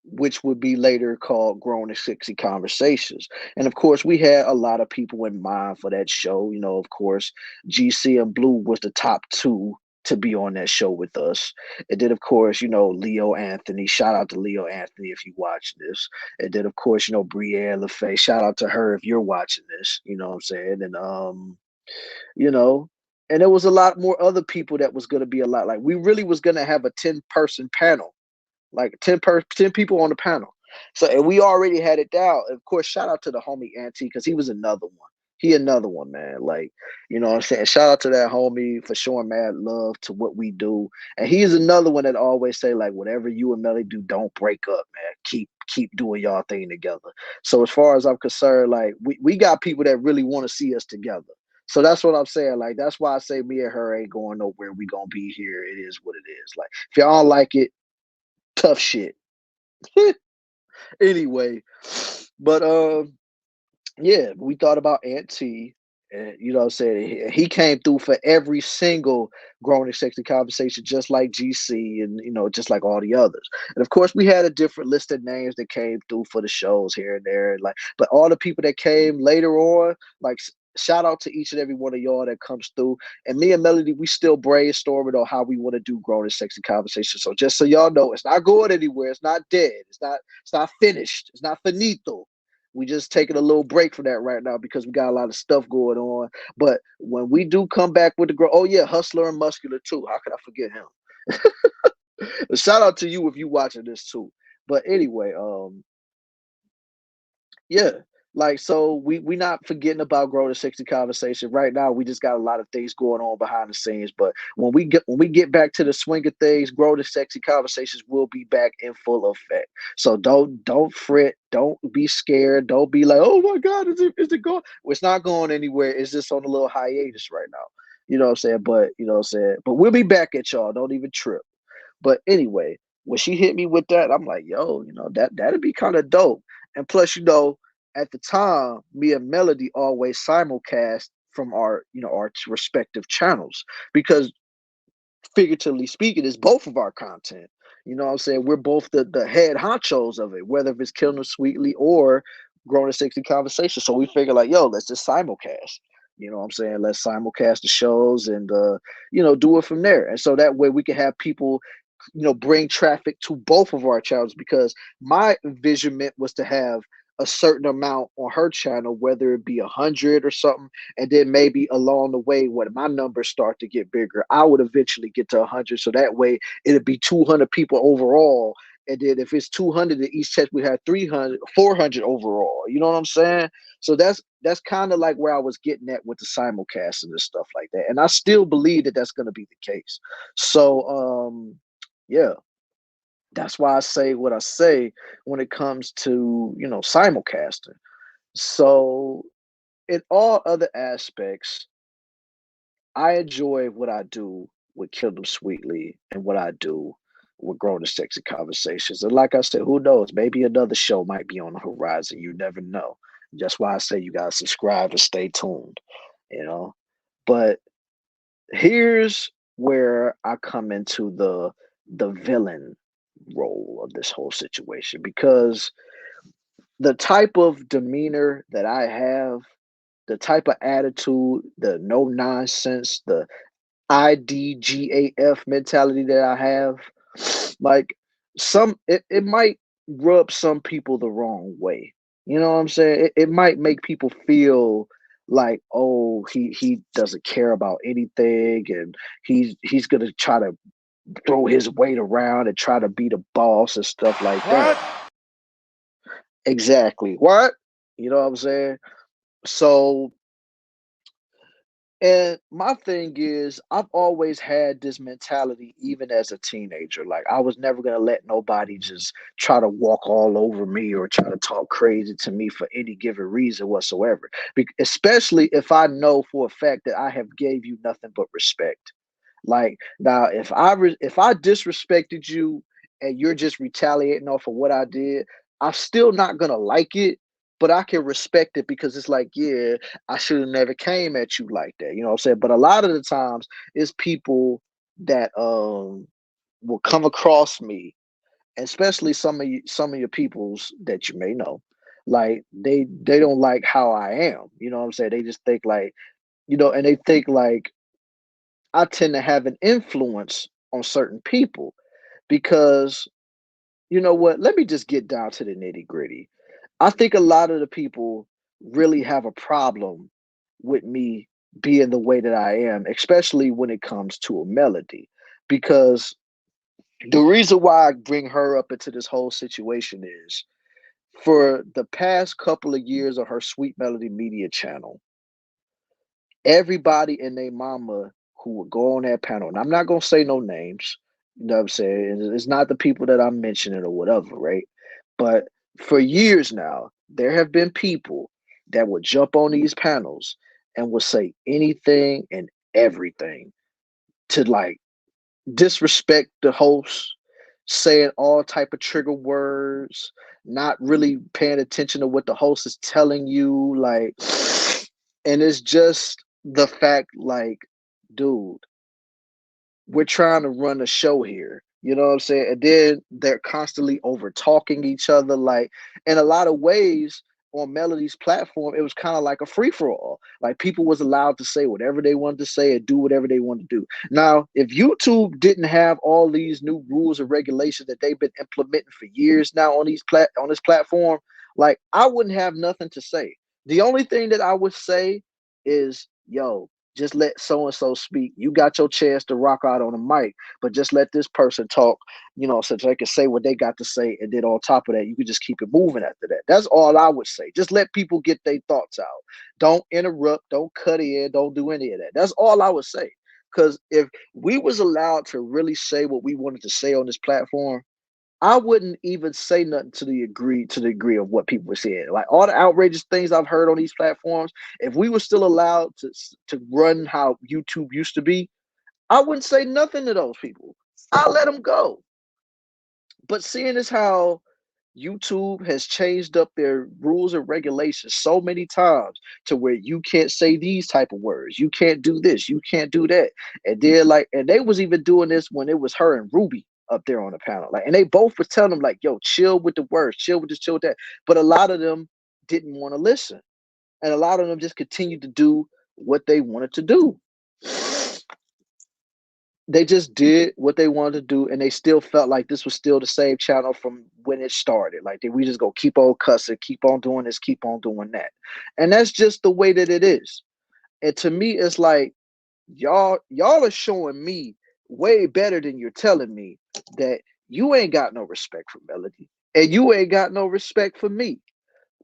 which would be later called Grown and Sexy Conversations. And of course, we had a lot of people in mind for that show. You know, of course, GC and Blue was the top two to be on that show with us. And then, of course, you know, Leo Anthony. Shout out to Leo Anthony if you watch this. And then, of course, you know, Brienne LaFay. Shout out to her if you're watching this. You know what I'm saying? And you know, and there was a lot more other people that was gonna be a lot like we really was gonna have a 10-person panel, like 10 people on the panel. So and we already had it down. Of course, shout out to the homie Auntie because he was another one. He another one, man. Like, you know what I'm saying? Shout out to that homie for showing mad love to what we do. And he is another one that always say, like, whatever you and Melly do, don't break up, man. Keep doing y'all thing together. So as far as I'm concerned, like we got people that really want to see us together. So that's what I'm saying. Like, that's why I say me and her ain't going nowhere. We gonna be here. It is what it is. Like, if y'all don't like it, tough shit. Anyway, but yeah, we thought about Aunt T, and you know what I'm saying? He came through for every single grown and sexy conversation, just like GC and you know, just like all the others. And of course, we had a different list of names that came through for the shows here and there. Like, but all the people that came later on, like shout out to each and every one of y'all that comes through. And me and Melody, we still brainstorming on how we want to do grown and sexy conversations. So just so y'all know, it's not going anywhere. It's not dead. It's not finished. It's not finito. We just taking a little break from that right now because we got a lot of stuff going on. But when we do come back with the girl, oh yeah, Hustler and Muscular too. How could I forget him? Shout out to you if you watching this too. But anyway, yeah. Like so we not forgetting about Grow to 60 conversation. Right now we just got a lot of things going on behind the scenes. But when we get back to the swing of things, Grow to Sexy conversations will be back in full effect. So don't fret, don't be scared, don't be like, oh my God, is it going? Well, it's not going anywhere. It's just on a little hiatus right now. You know what I'm saying? But you know what I'm saying? But we'll be back at y'all. Don't even trip. But anyway, when she hit me with that, I'm like, yo, you know, that'd be kind of dope. And plus, you know, at the time, me and Melody always simulcast from our, you know, our respective channels because figuratively speaking, it's both of our content. You know what I'm saying? We're both the head honchos of it, whether if it's Killing Them Sweetly or Grown to 60 Conversation. So we figure like, yo, let's just simulcast. You know what I'm saying? Let's simulcast the shows and you know, do it from there. And so that way we can have people, you know, bring traffic to both of our channels because my envisionment was to have a certain amount on her channel, whether it be 100 or something, and then maybe along the way when my numbers start to get bigger, I would eventually get to 100. So that way it'd be 200 people overall. And then if it's 200 in each test, we have 300, 400 overall. You know what I'm saying? So that's kind of like where I was getting at with the simulcast and stuff like that. And I still believe that that's going to be the case. So, yeah, that's why I say what I say when it comes to, you know, simulcasting. So in all other aspects, I enjoy what I do with Kill Them Sweetly and what I do with Grown and Sexy Conversations. And like I said, who knows? Maybe another show might be on the horizon. You never know. That's why I say you gotta subscribe and stay tuned, you know. But here's where I come into the villain role of this whole situation because the type of demeanor that I have, the type of attitude, the no nonsense, the IDGAF mentality that I have, like it might rub some people the wrong way. You know what I'm saying? It might make people feel like, oh, he doesn't care about anything and he's gonna try to throw his weight around and try to be the boss and stuff like that. What? Exactly. What? You know what I'm saying? So, and my thing is, I've always had this mentality, even as a teenager. Like, I was never going to let nobody just try to walk all over me or try to talk crazy to me for any given reason whatsoever. Especially if I know for a fact that I have gave you nothing but respect. Like now, if I disrespected you and you're just retaliating off of what I did, I'm still not gonna like it, but I can respect it because it's like, yeah, I should have never came at you like that. You know what I'm saying? But a lot of the times, it's people that will come across me, especially some of your peoples that you may know, like they don't like how I am. You know what I'm saying? They just think like, and they think like I tend to have an influence on certain people because you know what? Let me just get down to the nitty gritty. I think a lot of the people really have a problem with me being the way that I am, especially when it comes to a melody. Because the reason why I bring her up into this whole situation is for the past couple of years of her Sweet Melody Media channel, everybody and their mama who would go on that panel, and I'm not gonna say no names, you know what I'm saying? It's not the people that I'm mentioning or whatever, right? But for years now, there have been people that would jump on these panels and would say anything and everything to like disrespect the host, saying all type of trigger words, not really paying attention to what the host is telling you, like, and it's just the fact, like, dude, we're trying to run a show here. You know what I'm saying? And then they're constantly over talking each other. Like in a lot of ways on Melody's platform, it was kind of like a free for all. Like people was allowed to say whatever they wanted to say and do whatever they wanted to do. Now, if YouTube didn't have all these new rules and regulations that they've been implementing for years now on on this platform, like I wouldn't have nothing to say. The only thing that I would say is, yo, just let so and so speak. You got your chance to rock out on a mic, but just let this person talk, so they can say what they got to say. And then on top of that, you can just keep it moving after that. That's all I would say. Just let people get their thoughts out. Don't interrupt, don't cut in, don't do any of that. That's all I would say. Because if we was allowed to really say what we wanted to say on this platform, I wouldn't even say nothing to the degree of what people were saying. Like all the outrageous things I've heard on these platforms, if we were still allowed to run how YouTube used to be, I wouldn't say nothing to those people. I'll let them go. But seeing as how YouTube has changed up their rules and regulations so many times to where you can't say these type of words, you can't do this, you can't do that, and then and they was even doing this when it was her and Ruby up there on the panel, like, and they both was telling them like, "Yo, chill with the words, chill with this, chill with that," but a lot of them didn't want to listen, and a lot of them just continued to do what they wanted to do. They just did what they wanted to do, and they still felt like this was still the same channel from when it started. Like we just go keep on cussing, keep on doing this, keep on doing that, and that's just the way that it is. And to me, it's like y'all are showing me way better than you're telling me that you ain't got no respect for Melody, and you ain't got no respect for me.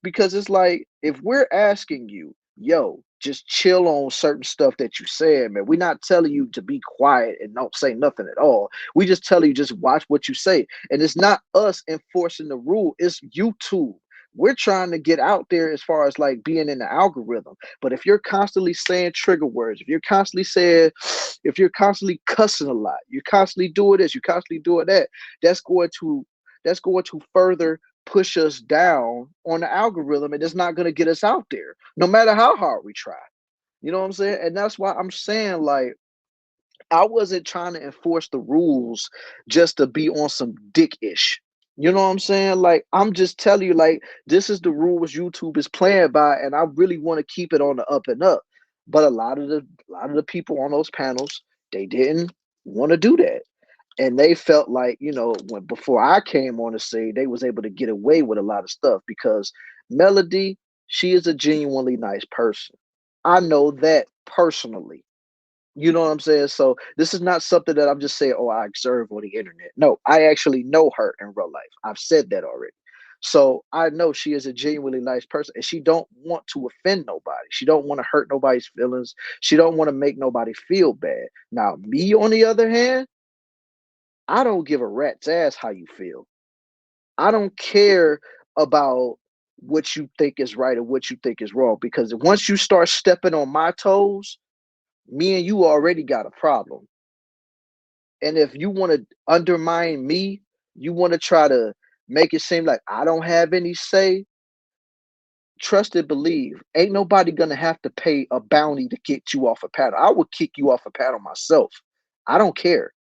Because it's like if we're asking you, yo, just chill on certain stuff that you said, man. We're not telling you to be quiet and don't say nothing at all. We just tell you just watch what you say. And it's not us enforcing the rule, it's YouTube. We're trying to get out there as far as like being in the algorithm. But if you're constantly saying trigger words, if you're constantly cussing a lot, you're constantly doing this, you're constantly doing that, that's going to further push us down on the algorithm, and it's not going to get us out there no matter how hard we try. You know what I'm saying? And that's why I'm saying, like, I wasn't trying to enforce the rules just to be on some dick-ish. You know what I'm saying? Like, I'm just telling you, like, this is the rules YouTube is playing by, and I really want to keep it on the up and up. But a lot of the people on those panels, they didn't want to do that, and they felt like, when before I came on to say, they was able to get away with a lot of stuff because Melody, she is a genuinely nice person. I know that personally. You know what I'm saying? So this is not something that I'm just saying, oh, I observe on the internet. No, I actually know her in real life. I've said that already. So I know she is a genuinely nice person, and she don't want to offend nobody. She don't want to hurt nobody's feelings. She don't want to make nobody feel bad. Now, me on the other hand, I don't give a rat's ass how you feel. I don't care about what you think is right or what you think is wrong, because once you start stepping on my toes, me and you already got a problem. And if you want to undermine me, you want to try to make it seem like I don't have any say, trust and believe, ain't nobody gonna have to pay a bounty to get you off a panel. I would kick you off a panel myself. I don't care.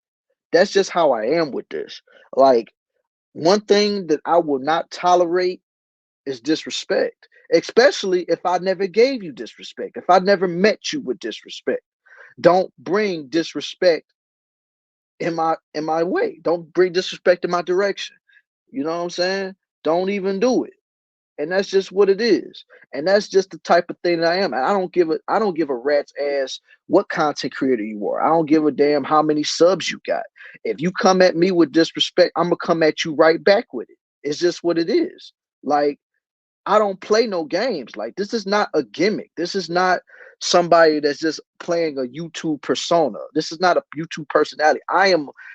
That's just how I am with this. Like, one thing that I will not tolerate is disrespect, especially if I never gave you disrespect, if I never met you with disrespect. Don't bring disrespect in my way. Don't bring disrespect in my direction. You know what I'm saying? Don't even do it. And that's just what it is. And that's just the type of thing that I am. And I don't give a rat's ass what content creator you are. I don't give a damn how many subs you got. If you come at me with disrespect, I'm gonna come at you right back with it. It's just what it is. Like, I don't play no games. Like, this is not a gimmick. This is not somebody that's just playing a YouTube persona. This is not a YouTube personality.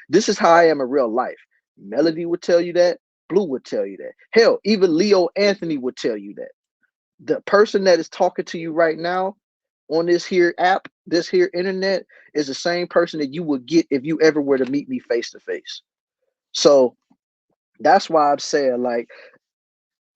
This is how I am in real life. Melody would tell you that. Blue would tell you that. Hell, even Leo Anthony would tell you that. The person that is talking to you right now on this here app, this here internet, is the same person that you would get if you ever were to meet me face to face. So that's why I'm saying, like,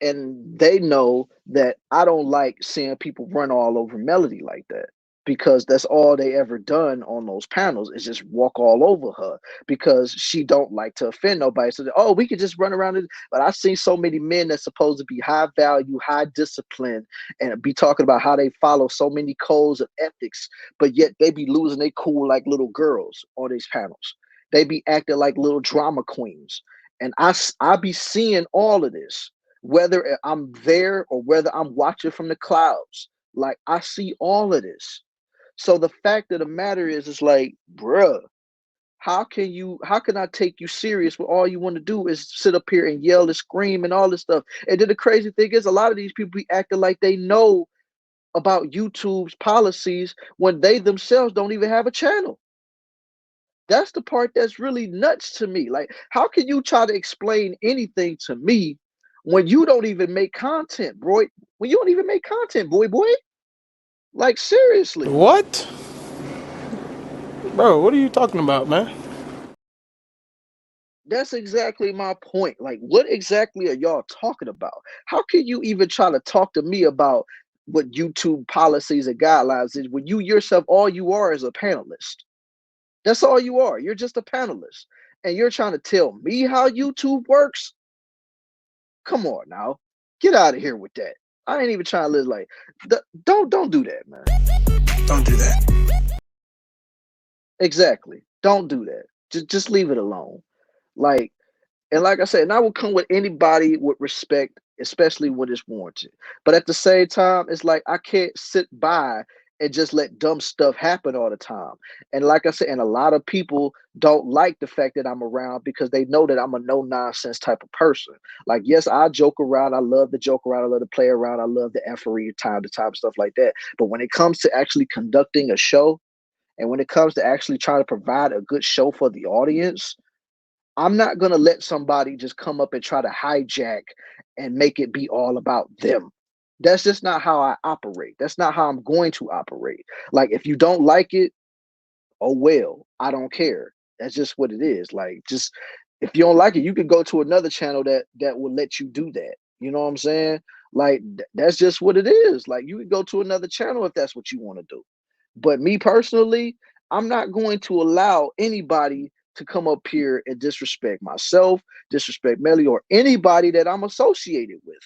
and they know that I don't like seeing people run all over Melody like that, because that's all they ever done on those panels is just walk all over her, because she don't like to offend nobody. So oh, we could just run around it. But I've seen so many men that's supposed to be high value, high discipline, and be talking about how they follow so many codes of ethics, but yet they be losing their cool like little girls on these panels. They be acting like little drama queens, and I be seeing all of this, whether I'm there or whether I'm watching from the clouds. Like, I see all of this. So the fact of the matter is, it's like, bruh, how can I take you serious when all you want to do is sit up here and yell and scream and all this stuff? And then the crazy thing is, a lot of these people be acting like they know about YouTube's policies when they themselves don't even have a channel. That's the part that's really nuts to me. Like, how can you try to explain anything to me when you don't even make content, bro? When you don't even make content, boy. Like, seriously. What? Bro, what are you talking about, man? That's exactly my point. Like, what exactly are y'all talking about? How can you even try to talk to me about what YouTube policies and guidelines is when you yourself, all you are is a panelist? That's all you are. You're just a panelist. And you're trying to tell me how YouTube works? Come on now. Get out of here with that. I ain't even trying to live like don't do that, man. Don't do that. Exactly. Don't do that. Just leave it alone. Like, and like I said, and I will come with anybody with respect, especially when it's warranted. But at the same time, it's like I can't sit by and just let dumb stuff happen all the time. And like I said, and a lot of people don't like the fact that I'm around because they know that I'm a no nonsense type of person. Like, yes, I joke around. I love to joke around. I love to play around. I love the effery time to time, stuff like that. But when it comes to actually conducting a show, and when it comes to actually trying to provide a good show for the audience, I'm not going to let somebody just come up and try to hijack and make it be all about them. That's just not how I operate. That's not how I'm going to operate. Like, if you don't like it, oh well, I don't care. That's just what it is. Like, just if you don't like it, you can go to another channel that will let you do that. You know what I'm saying? Like, that's just what it is. Like, you can go to another channel if that's what you want to do. But me personally, I'm not going to allow anybody to come up here and disrespect myself, disrespect Melly, or anybody that I'm associated with.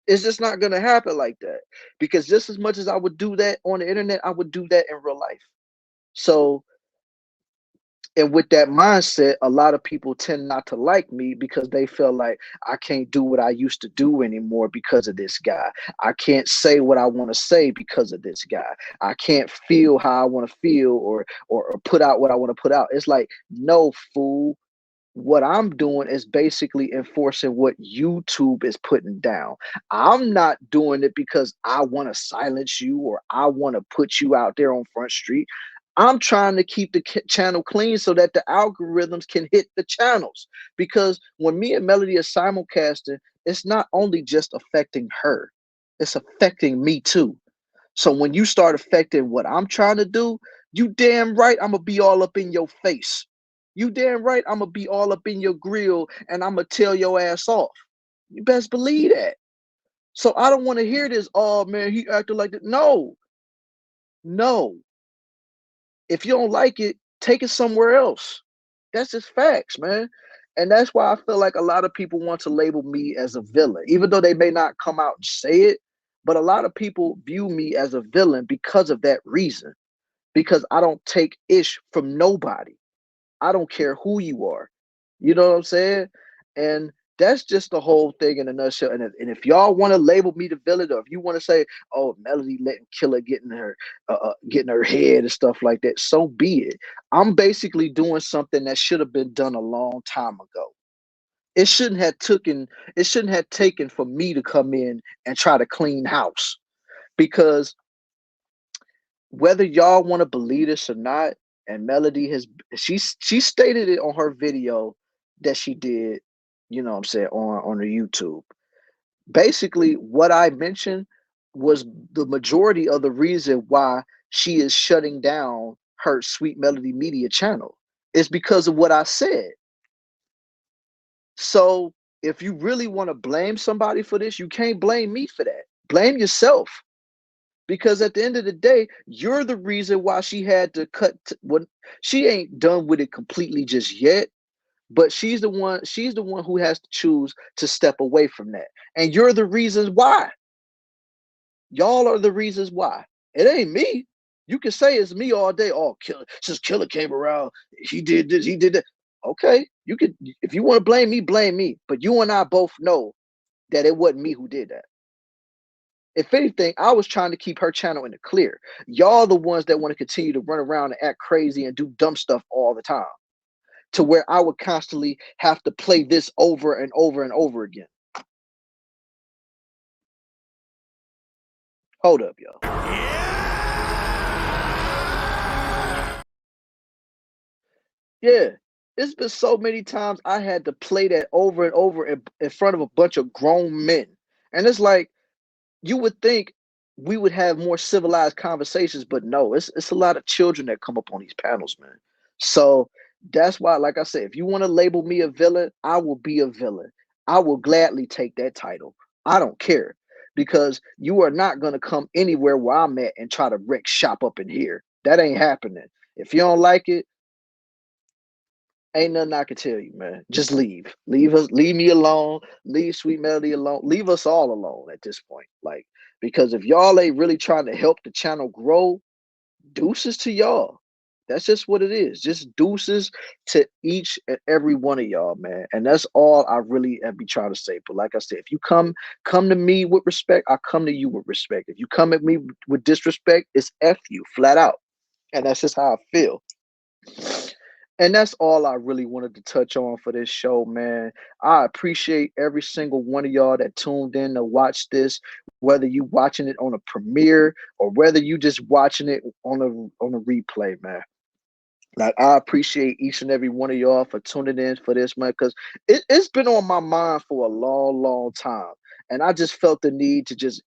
It's just not going to happen like that. Because just as much as I would do that on the internet, I would do that in real life. So And with that mindset, a lot of people tend not to like me because they feel like I can't do what I used to do anymore because of this guy. I can't say what I want to say because of this guy. I can't feel how I want to feel or put out what I want to put out. It's like, no, fool. What I'm doing is basically enforcing what YouTube is putting down. I'm not doing it because I want to silence you or I want to put you out there on Front Street. I'm trying to keep the channel clean so that the algorithms can hit the channels. Because when me and Melody are simulcasting, it's not only just affecting her, it's affecting me too. So when you start affecting what I'm trying to do, you damn right I'm gonna be all up in your face. You damn right I'm gonna be all up in your grill and I'm gonna tell your ass off. You best believe that. So I don't want to hear this. Oh man, he acted like that. No, no. If you don't like it, take it somewhere else. That's just facts, man. And that's why I feel like a lot of people want to label me as a villain, even though they may not come out and say it. But a lot of people view me as a villain because of that reason, because I don't take ish from nobody. I don't care who you are. You know what I'm saying? And that's just the whole thing in a nutshell. And if y'all want to label me the villain, or if you want to say, "Oh, Melody letting Killer getting her head and stuff like that," so be it. I'm basically doing something that should have been done a long time ago. It shouldn't have taken. It shouldn't have taken for me to come in and try to clean house, because whether y'all want to believe this or not, and Melody has she stated it on her video that she did, you know what I'm saying, on her YouTube. Basically, what I mentioned was the majority of the reason why she is shutting down her Sweet Melody Media channel. It's because of what I said. So if you really want to blame somebody for this, you can't blame me for that. Blame yourself. Because at the end of the day, you're the reason why she had to cut when she ain't done with it completely just yet, but she's the one who has to choose to step away from that. And you're the reasons why. Y'all are the reasons why. It ain't me. You can say it's me all day. Oh, Killer, since Killer came around, he did this, he did that. Okay, you could, if you want to blame me, blame me. But you and I both know that it wasn't me who did that. If anything, I was trying to keep her channel in the clear. Y'all the ones that want to continue to run around and act crazy and do dumb stuff all the time, to where I would constantly have to play this over and over and over again. Hold up, y'all. Yeah, it's been so many times I had to play that over and over in front of a bunch of grown men. And it's like, you would think we would have more civilized conversations, but no, it's a lot of children that come up on these panels, man. So that's why, like I said, if you want to label me a villain, I will be a villain. I will gladly take that title. I don't care, because you are not gonna come anywhere where I'm at and try to wreck shop up in here. That ain't happening. If you don't like it, ain't nothing I can tell you, man. Just leave. Leave us, leave me alone, leave Sweet Melody alone, leave us all alone at this point. Like, because if y'all ain't really trying to help the channel grow, deuces to y'all. That's just what it is. Just deuces to each and every one of y'all, man. And that's all I really be trying to say. But like I said, if you come to me with respect, I come to you with respect. If you come at me with disrespect, it's F you flat out. And that's just how I feel. And that's all I really wanted to touch on for this show, man. I appreciate every single one of y'all that tuned in to watch this, whether you watching it on a premiere or whether you just watching it on a replay, man. Like, I appreciate each and every one of y'all for tuning in for this, man, because it's been on my mind for a long, long time. And I just felt the need to just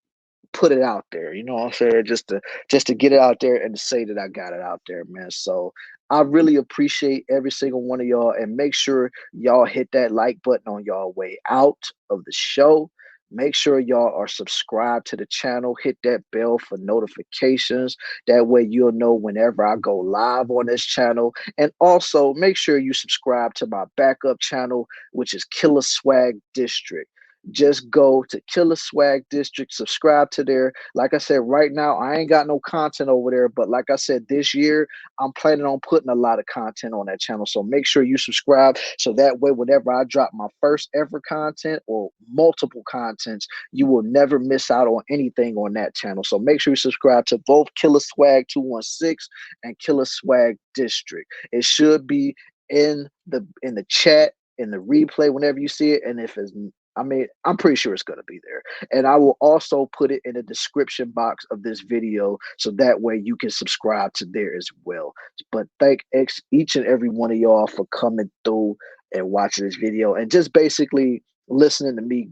put it out there, you know what I'm saying? Just to get it out there and to say that I got it out there, man. So I really appreciate every single one of y'all, and make sure y'all hit that like button on y'all way out of the show. Make sure y'all are subscribed to the channel. Hit that bell for notifications. That way you'll know whenever I go live on this channel. And also make sure you subscribe to my backup channel, which is Killer Swag District. just go to Killer Swag District, subscribe to there. Like I said, right now I ain't got no content over there, but like I said, this year I'm planning on putting a lot of content on that channel. So make sure you subscribe, so that way whenever I drop my first ever content or multiple contents, you will never miss out on anything on that channel. So make sure you subscribe to both Killer Swag 216 and Killer Swag District. It should be in the chat, in the replay whenever you see it. And if it's, I mean, I'm pretty sure it's going to be there. And I will also put it in the description box of this video, so that way you can subscribe to there as well. But thank each and every one of y'all for coming through and watching this video and just basically listening to me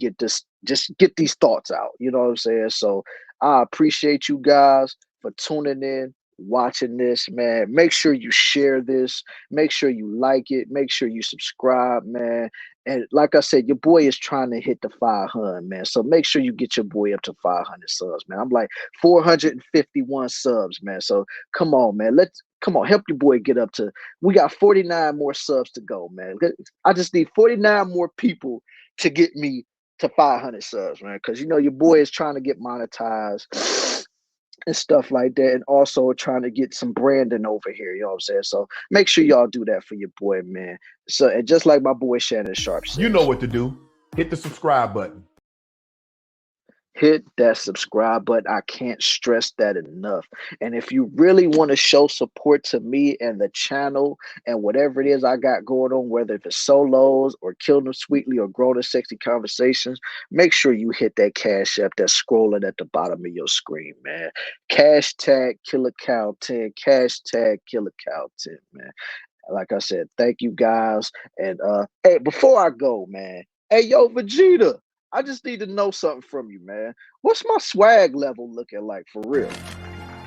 just get these thoughts out. You know what I'm saying? So I appreciate you guys for tuning in, watching this, man. Make sure you share this. Make sure you like it. Make sure you subscribe, man. And like I said, your boy is trying to hit the 500, man. So make sure you get your boy up to 500 subs, man. I'm like 451 subs, man. So come on, man. Come on, help your boy get up to. We got 49 more subs to go, man. I just need 49 more people to get me to 500 subs, man. Because you know your boy is trying to get monetized and stuff like that, and also trying to get some branding over here. You know what I'm saying? So make sure y'all do that for your boy, man. So, and just like my boy Shannon Sharp says, You know what to do. Hit the subscribe button. hit that subscribe button. I can't stress that enough. And if you really want to show support to me and the channel and whatever it is I got going on, whether if it's solos or Kill Them Sweetly or Grow the Sexy Conversations, make sure you hit that Cash App that's scrolling at the bottom of your screen, man. Hashtag Killer Cow 10, hashtag Killer Cow 10, man. Like I said, thank you guys. And hey, before I go, man, hey yo, Vegeta, I just need to know something from you, man. What's my swag level looking like for real?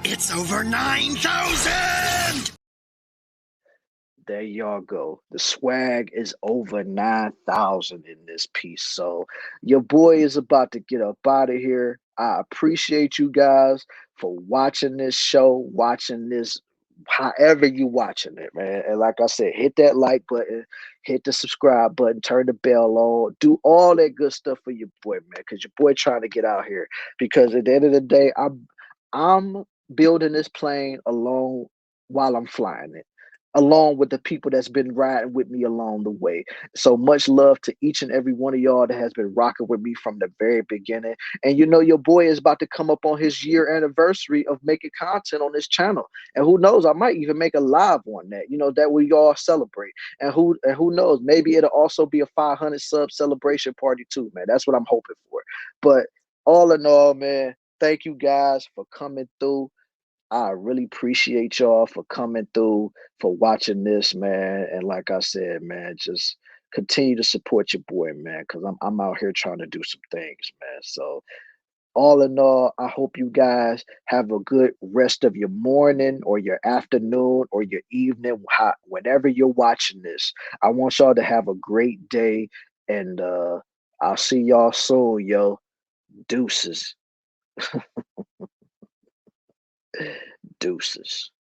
It's over 9,000! There y'all go. The swag is over 9,000 in this piece. So your boy is about to get up out of here. I appreciate you guys for watching this show, watching this however you watching it, man. And like I said, hit that like button, hit the subscribe button, turn the bell on, do all that good stuff for your boy, man, because your boy trying to get out here. Because at the end of the day, I'm building this plane alone while I'm flying it, along with the people that's been riding with me along the way. So much love to each and every one of y'all that has been rocking with me from the very beginning. And you know, your boy is about to come up on his year anniversary of making content on this channel. And who knows, I might even make a live on that, you know, that we all celebrate. And who knows, maybe it'll also be a 500 sub celebration party too, man. That's what I'm hoping for. But all in all, man, thank you guys for coming through. I really appreciate y'all for coming through, for watching this, man. And like I said, man, just continue to support your boy, man, because I'm out here trying to do some things, man. So all in all, I hope you guys have a good rest of your morning or your afternoon or your evening, whenever you're watching this. I want y'all to have a great day, and I'll see y'all soon, yo. Deuces. Deuces.